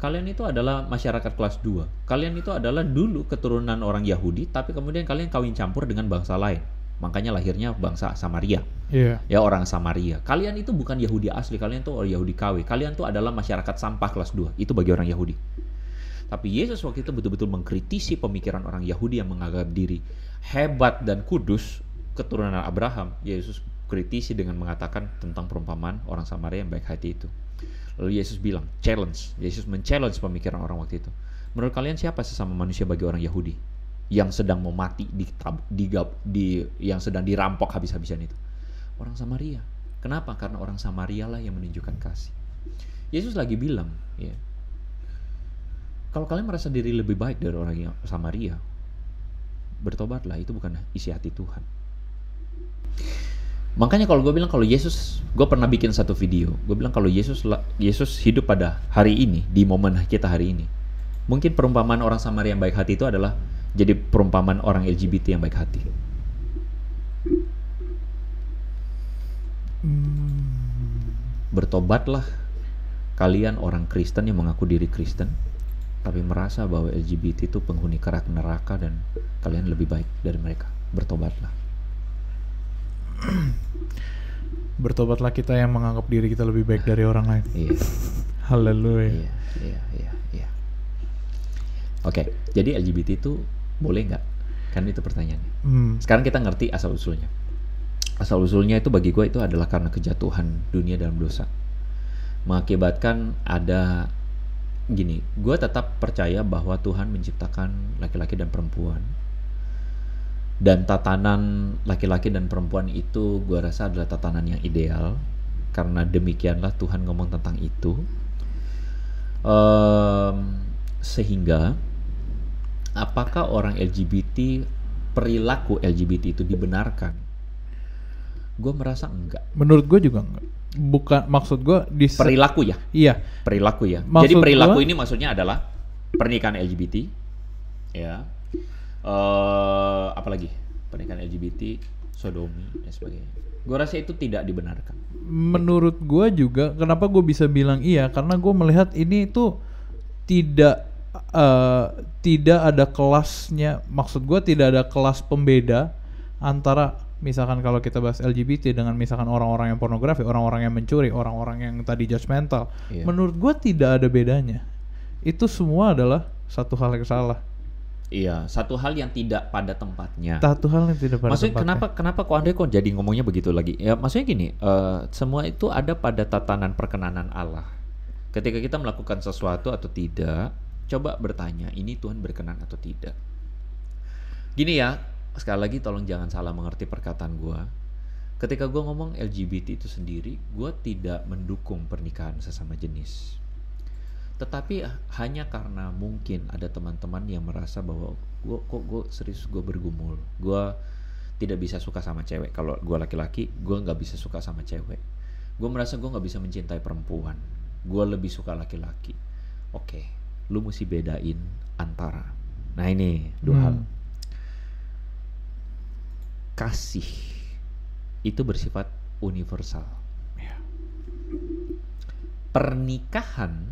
Kalian itu adalah masyarakat kelas 2. Kalian itu adalah dulu keturunan orang Yahudi, tapi kemudian kalian kawin campur dengan bangsa lain. Makanya lahirnya bangsa Samaria. Yeah. Ya orang Samaria. Kalian itu bukan Yahudi asli, kalian tuh orang Yahudi KW. Kalian tuh adalah masyarakat sampah kelas 2. Itu bagi orang Yahudi. Tapi Yesus waktu itu betul-betul mengkritisi pemikiran orang Yahudi yang menganggap diri hebat dan kudus, keturunan Abraham. Yesus kritisi dengan mengatakan tentang perumpamaan orang Samaria yang baik hati itu. Lalu Yesus bilang, Yesus men-challenge pemikiran orang waktu itu. Menurut kalian siapa sesama manusia bagi orang Yahudi yang sedang mau mati yang sedang dirampok habis-habisan itu? Orang Samaria. Kenapa? Karena orang Samaria lah yang menunjukkan kasih. Yesus lagi bilang, ya, kalau kalian merasa diri lebih baik dari orang yang Samaria, bertobatlah, itu bukan isi hati Tuhan. Makanya kalau gue bilang kalau Yesus, gue pernah bikin satu video, gue bilang kalau Yesus hidup pada hari ini, di momen kita hari ini, mungkin perumpamaan orang Samaria yang baik hati itu adalah jadi perumpamaan orang LGBT yang baik hati. bertobatlah kalian orang Kristen yang mengaku diri Kristen, tapi merasa bahwa LGBT itu penghuni neraka dan kalian lebih baik dari mereka. Bertobatlah. Bertobatlah kita yang menganggap diri kita lebih baik dari orang lain. Iya. Haleluya. Iya. Oke, jadi LGBT itu boleh nggak? Kan itu pertanyaannya. Sekarang kita ngerti asal usulnya. Asal usulnya itu bagi gue itu adalah karena kejatuhan dunia dalam dosa. Mengakibatkan ada gini, gue tetap percaya bahwa Tuhan menciptakan laki-laki dan perempuan. Dan tatanan laki-laki dan perempuan itu gue rasa adalah tatanan yang ideal. Karena demikianlah Tuhan ngomong tentang itu. Sehingga apakah orang LGBT, perilaku LGBT itu dibenarkan? Gue merasa enggak. Menurut gue juga enggak. Bukan, maksud gue perilaku ya? Iya. Perilaku ya. Maksud jadi perilaku ini maksudnya adalah pernikahan LGBT, ya. Apalagi pernikahan LGBT, sodomi dan sebagainya. Gue rasa itu tidak dibenarkan. Menurut gue juga, kenapa gue bisa bilang iya? Karena gue melihat ini tuh tidak ada kelasnya. Maksud gue tidak ada kelas pembeda antara misalkan kalau kita bahas LGBT dengan misalkan orang-orang yang pornografi, orang-orang yang mencuri, orang-orang yang tadi judgmental. Iya. Menurut gue tidak ada bedanya. Itu semua adalah satu hal yang salah. Iya, satu hal yang tidak pada tempatnya. Satu hal yang tidak pada maksudnya tempatnya. Kenapa kok Andre kok jadi ngomongnya begitu lagi? Ya maksudnya gini, semua itu ada pada tatanan perkenanan Allah. Ketika kita melakukan sesuatu atau tidak, coba bertanya, ini Tuhan berkenan atau tidak? Gini ya, sekali lagi tolong jangan salah mengerti perkataan gue. Ketika gue ngomong LGBT itu sendiri, gue tidak mendukung pernikahan sesama jenis. Tetapi hanya karena mungkin ada teman-teman yang merasa bahwa gue serius, gue bergumul, gue tidak bisa suka sama cewek. Kalau gue laki-laki, gue nggak bisa suka sama cewek. Gue merasa gue nggak bisa mencintai perempuan, gue lebih suka laki-laki. Oke, lu mesti bedain antara. Nah ini dua hal. Kasih itu bersifat universal. Pernikahan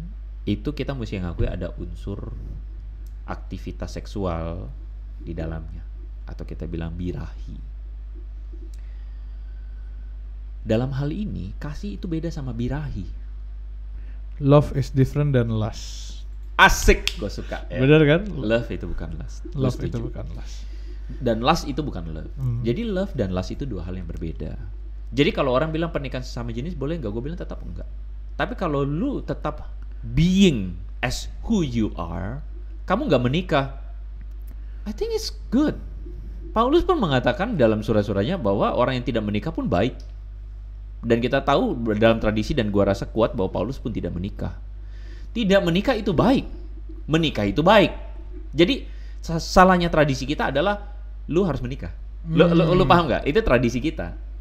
itu kita mesti ngakui ada unsur aktivitas seksual di dalamnya, atau kita bilang birahi. Dalam hal ini kasih itu beda sama birahi. Love is different than lust. Asik, gue suka ya. Bener kan? Love itu bukan lust. Love itu bukan lust. Dan lust itu bukan love. Jadi love dan lust itu dua hal yang berbeda. Jadi kalau orang bilang pernikahan sesama jenis boleh nggak? Gue bilang tetap enggak. Tapi kalau lu tetap being as who you are, kamu nggak menikah, I think it's good. Paulus pun mengatakan dalam surat-suratnya bahwa orang yang tidak menikah pun baik. Dan kita tahu dalam tradisi, dan gua rasa kuat bahwa Paulus pun tidak menikah. Tidak menikah itu baik, menikah itu baik. Jadi salahnya tradisi kita adalah lu harus menikah. Lu paham nggak? Itu tradisi kita.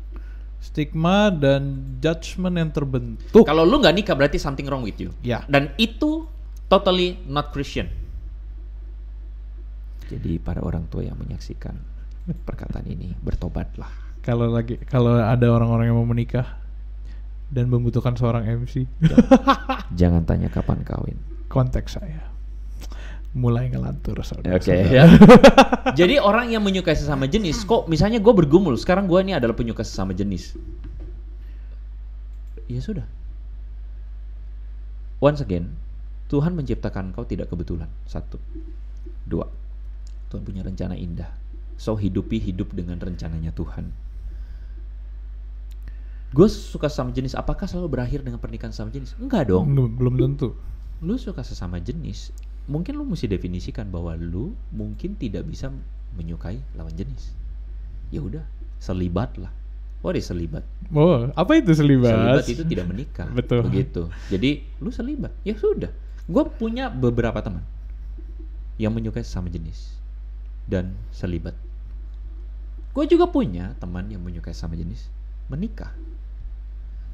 Stigma dan judgment yang terbentuk. Kalau lu nggak nikah berarti something wrong with you. Ya. Dan itu totally not Christian. Jadi para orang tua yang menyaksikan perkataan ini, bertobatlah. Kalau ada orang-orang yang mau menikah dan membutuhkan seorang MC, jangan tanya kapan kawin. Kontak saya. Mulai ngelantur. Oke. Ya. Jadi orang yang menyukai sesama jenis, kok misalnya gue bergumul, sekarang gue ini adalah penyuka sesama jenis. Ya sudah. Once again, Tuhan menciptakan kau tidak kebetulan. 1. 2. Tuhan punya rencana indah. So hidup dengan rencananya Tuhan. Gue suka sesama jenis, apakah selalu berakhir dengan pernikahan sesama jenis? Enggak dong. Belum tentu. Lu suka sesama jenis, mungkin lu mesti definisikan bahwa lu mungkin tidak bisa menyukai lawan jenis. Ya udah, selibatlah. What is selibat? Oh, apa itu selibat? Selibat itu tidak menikah. Betul. Begitu. Jadi lu selibat. Ya sudah. Gue punya beberapa teman yang menyukai sesama jenis dan selibat. Gue juga punya teman yang menyukai sesama jenis, menikah.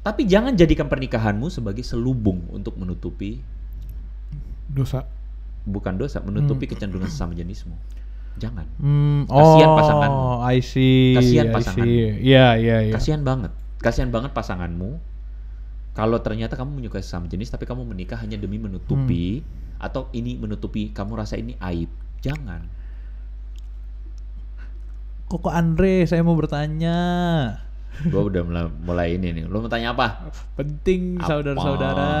Tapi jangan jadikan pernikahanmu sebagai selubung untuk menutupi dosa. Bukan dosa, menutupi kecenderungan sesama jenismu. Jangan. Kasihan pasanganmu. I see. Kasihan pasanganmu. Iya. Kasihan banget. Kasihan banget pasanganmu Kalau ternyata kamu menyukai sesama jenis tapi kamu menikah hanya demi menutupi atau ini menutupi kamu rasa ini aib, jangan. Koko Andre, saya mau bertanya. Gue udah mulai ini nih. Lo mau tanya apa? Penting Apa? saudara-saudara.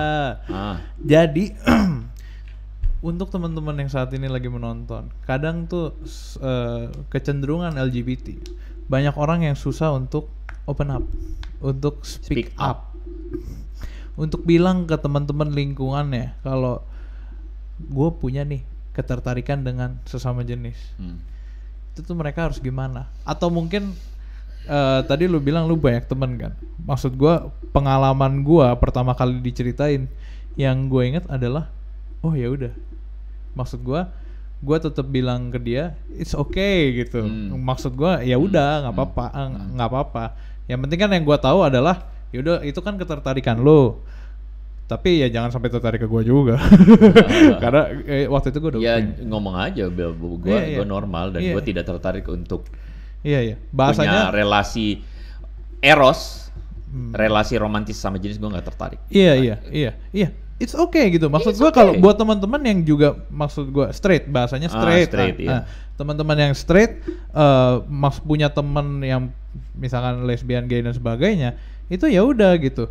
Jadi untuk teman-teman yang saat ini lagi menonton, kadang tuh kecenderungan LGBT, banyak orang yang susah untuk open up, untuk speak up, untuk bilang ke teman-teman lingkungannya kalau gue punya nih ketertarikan dengan sesama jenis. Itu tuh mereka harus gimana? Atau mungkin tadi lu bilang lu banyak temen kan? Maksud gue pengalaman gue pertama kali diceritain, yang gue inget adalah oh ya udah. Maksud gue tetap bilang ke dia it's okay gitu. Maksud gue ya udah nggak apa-apa, nggak apa-apa. Yang penting kan yang gue tahu adalah ya udah itu kan ketertarikan lo. Tapi ya jangan sampai tertarik ke gue juga. Karena waktu itu gue udah ngomong aja gue normal dan gue tidak tertarik untuk bahasanya punya relasi eros, relasi romantis sama jenis, gue nggak tertarik. Iya. It's okay gitu. Maksud gue kalau buat teman-teman yang juga maksud gue straight, bahasanya straight. Teman-teman yang straight punya teman yang misalkan lesbian, gay dan sebagainya, itu ya udah gitu.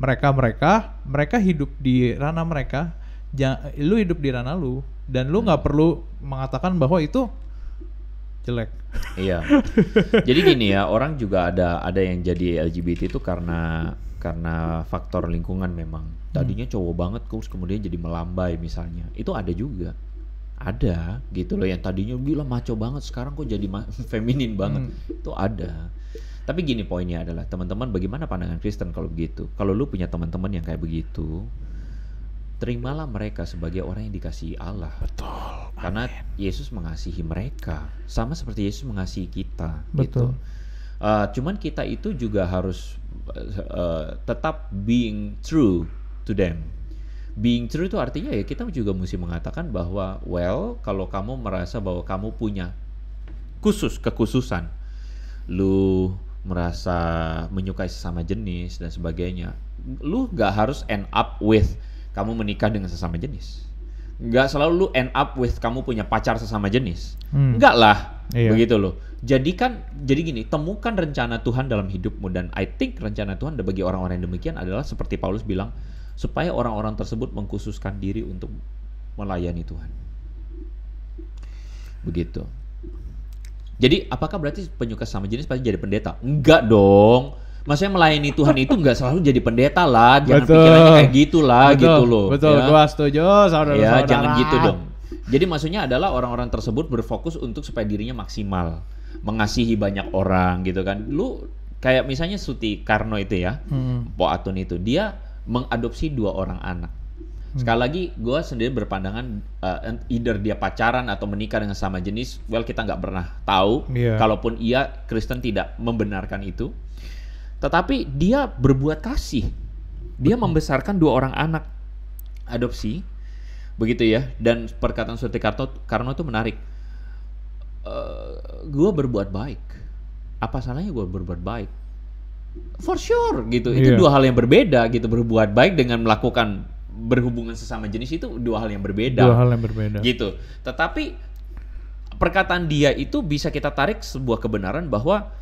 Mereka hidup di ranah mereka, lu hidup di ranah lu, dan lu nggak perlu mengatakan bahwa itu jelek. Iya. Jadi gini ya, orang juga ada yang jadi LGBT itu karena faktor lingkungan memang. Tadinya cowok banget terus kemudian jadi melambai misalnya. Itu ada juga. Ada gitu loh yang tadinya gila maco banget sekarang kok jadi feminin banget. Itu ada. Tapi gini poinnya adalah teman-teman bagaimana pandangan Kristen kalau begitu? Kalau lu punya teman-teman yang kayak begitu, terimalah mereka sebagai orang yang dikasihi Allah. Betul. Karena Yesus mengasihi mereka sama seperti Yesus mengasihi kita. Betul. Gitu. Cuman kita itu juga harus tetap being true to them. Being true itu artinya ya kita juga mesti mengatakan bahwa kalau kamu merasa bahwa kamu punya kekhususan, lu merasa menyukai sesama jenis dan sebagainya, lu gak harus end up with kamu menikah dengan sesama jenis. Gak selalu lu end up with kamu punya pacar sesama jenis. Enggak lah. Begitu loh. Jadi gini, temukan rencana Tuhan dalam hidupmu, dan I think rencana Tuhan bagi orang-orang yang demikian adalah seperti Paulus bilang, supaya orang-orang tersebut mengkhususkan diri untuk melayani Tuhan. Begitu. Jadi apakah berarti penyuka sesama jenis pasti jadi pendeta? Enggak dong. Maksudnya melayani Tuhan itu enggak selalu jadi pendeta lah. Jangan pikirannya kayak gitulah gitu loh. Betul, ya. Gua setuju saudara-saudara. Ya, jangan gitu dong. Jadi maksudnya adalah orang-orang tersebut berfokus untuk supaya dirinya maksimal, mengasihi banyak orang gitu kan. Lu kayak misalnya Suti Karno itu ya, Po Atun itu, dia mengadopsi 2 orang anak. Sekali lagi, gue sendiri berpandangan either dia pacaran atau menikah dengan sama jenis. Kita nggak pernah tahu. Kalaupun iya, Kristen tidak membenarkan itu. Tetapi dia berbuat kasih. Dia membesarkan 2 orang anak adopsi, begitu ya. Dan perkataan Suti Karno itu menarik. Gue berbuat baik. Apa salahnya gue berbuat baik? For sure, gitu. Itu 2 hal yang berbeda, gitu. Berbuat baik dengan melakukan berhubungan sesama jenis itu 2 hal yang berbeda. 2 hal yang berbeda. Gitu. Tetapi perkataan dia itu bisa kita tarik sebuah kebenaran bahwa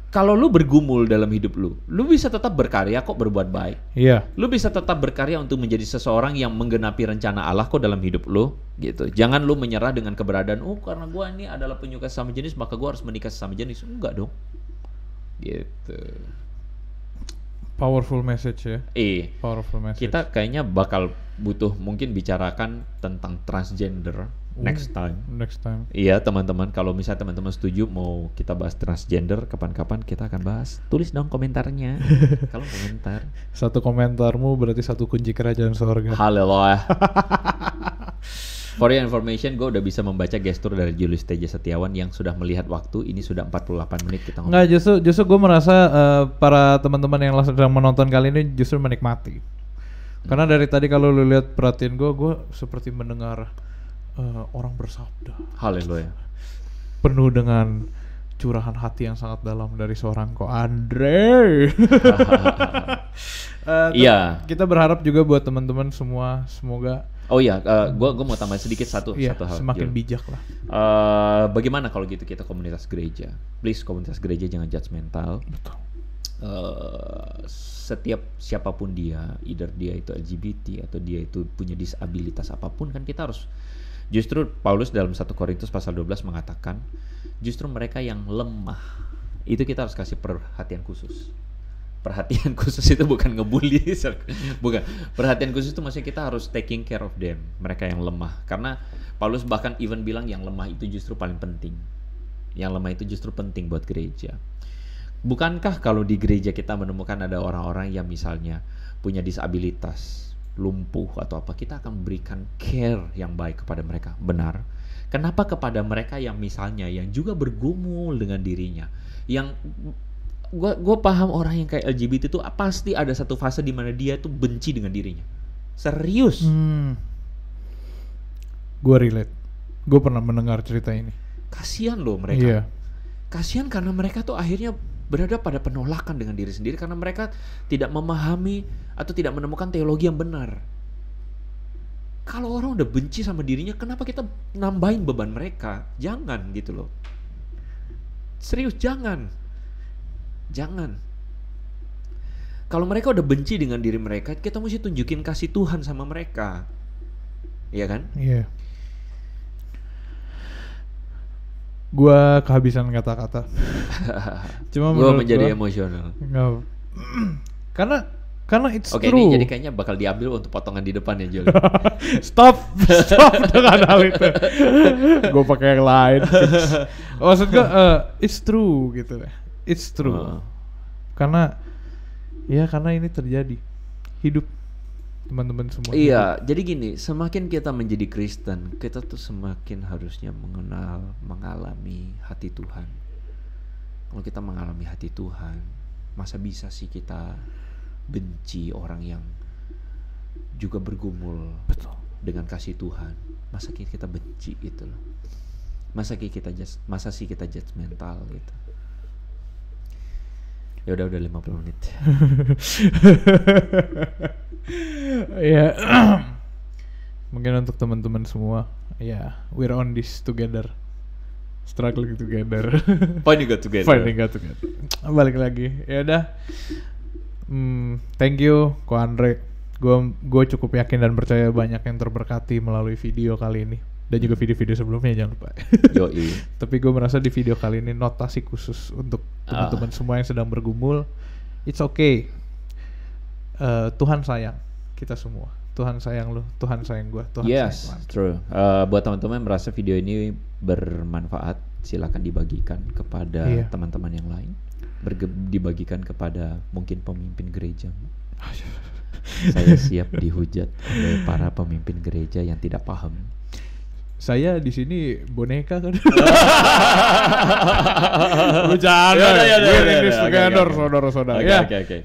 kalau lu bergumul dalam hidup lu bisa tetap berkarya kok berbuat baik. Iya. Lu bisa tetap berkarya untuk menjadi seseorang yang menggenapi rencana Allah kok dalam hidup lu, gitu. Jangan lu menyerah dengan keberadaan, karena gua ini adalah penyuka sesama jenis maka gua harus menikah sesama jenis. Enggak dong. Gitu. Powerful message ya. Powerful message. Kita kayaknya bakal butuh mungkin bicarakan tentang transgender next time. Iya teman-teman, kalau misalnya teman-teman setuju mau kita bahas transgender kapan-kapan kita akan bahas. Tulis dong komentarnya. Kalau komentar. 1 komentarmu berarti 1 kunci kerajaan surga. Haleluya. For your information, gue udah bisa membaca gestur dari Julius Teja Setiawan yang sudah melihat waktu. Ini sudah 48 menit kita ngomong. Nggak, justru gue merasa para teman-teman yang sedang menonton kali ini justru menikmati. Karena dari tadi kalau lu lihat perhatian gue seperti mendengar orang bersabda. Haleluya. Penuh dengan curahan hati yang sangat dalam dari seorang Ko Andre. Iya. Kita berharap juga buat teman-teman semua, semoga. Oh iya, gua mau tambah sedikit satu hal. Semakin bijak lah. Bagaimana kalau gitu kita komunitas gereja? Please, komunitas gereja jangan judgmental. Betul. Setiap siapapun dia, either dia itu LGBT atau dia itu punya disabilitas apapun, kan kita harus, justru Paulus dalam 1 Korintus pasal 12 mengatakan justru mereka yang lemah itu kita harus kasih perhatian khusus. Perhatian khusus itu bukan ngebully, bukan. Perhatian khusus itu maksudnya kita harus taking care of them, mereka yang lemah. Karena Paulus bahkan even bilang yang lemah itu justru paling penting. Yang lemah itu justru penting buat gereja. Bukankah kalau di gereja kita menemukan ada orang-orang yang misalnya punya disabilitas, lumpuh atau apa, kita akan berikan care yang baik kepada mereka. Benar. Kenapa kepada mereka yang misalnya yang juga bergumul dengan dirinya, yang gue paham orang yang kayak LGBT itu pasti ada satu fase di mana dia tuh benci dengan dirinya. Serius. Gue relate. Gue pernah mendengar cerita ini. Kasian loh mereka. Iya. Kasian karena mereka tuh akhirnya berada pada penolakan dengan diri sendiri karena mereka tidak memahami atau tidak menemukan teologi yang benar. Kalau orang udah benci sama dirinya, kenapa kita nambahin beban mereka? Jangan gitu loh. Serius, jangan. Kalau mereka udah benci dengan diri mereka, kita mesti tunjukin kasih Tuhan sama mereka. Iya kan? Iya. Gua kehabisan kata-kata. Cuma gua menjadi emosional. Karena it's Oke, true. Ini jadi kayaknya bakal diambil untuk potongan di depan ya, Jul. Stop dengan hal itu. Gue pakai yang lain. Maksud gue, it's true gitu deh. It's true. Karena ini terjadi. Hidup teman-teman semua. Iya, jadi gini, semakin kita menjadi Kristen, kita tuh semakin harusnya mengalami hati Tuhan. Kalau kita mengalami hati Tuhan, masa bisa sih kita benci orang yang juga bergumul dengan kasih Tuhan? Masa kita benci gitu loh? Masa sih kita judgmental gitu? Ya udah 50 menit. Ya. Mungkin untuk teman-teman semua, ya, we're on this together. Struggling together. Finding God together. Balik lagi. Ya udah. Thank you Ko Andre. Gue cukup yakin dan percaya banyak yang terberkati melalui video kali ini dan juga video-video sebelumnya, jangan lupa. Yoi. Tapi gue merasa di video kali ini notasi khusus untuk teman-teman semua yang sedang bergumul. It's okay. Tuhan sayang kita semua. Tuhan sayang lu, Tuhan sayang gue, Tuhan yes, sayang true. Buat teman-teman yang merasa video ini bermanfaat, silakan dibagikan kepada teman-teman yang lain. Dibagikan kepada mungkin pemimpin gereja. Saya siap dihujat oleh para pemimpin gereja yang tidak paham. Saya di sini boneka kan. Bercanda. Saudara-saudara.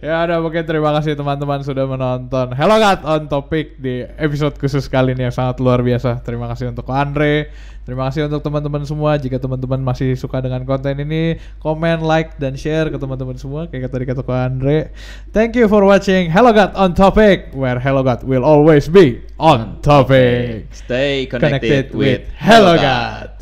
Ya udah, mungkin terima kasih teman-teman sudah menonton Hello God on Topic di episode khusus kali ini yang sangat luar biasa. Terima kasih untuk Andre. Terima kasih untuk teman-teman semua. Jika teman-teman masih suka dengan konten ini, komen, like, dan share ke teman-teman semua. Kayak tadi kata Andre. Thank you for watching Hello God on Topic, where Hello God will always be on topic. Stay connected with Hello God.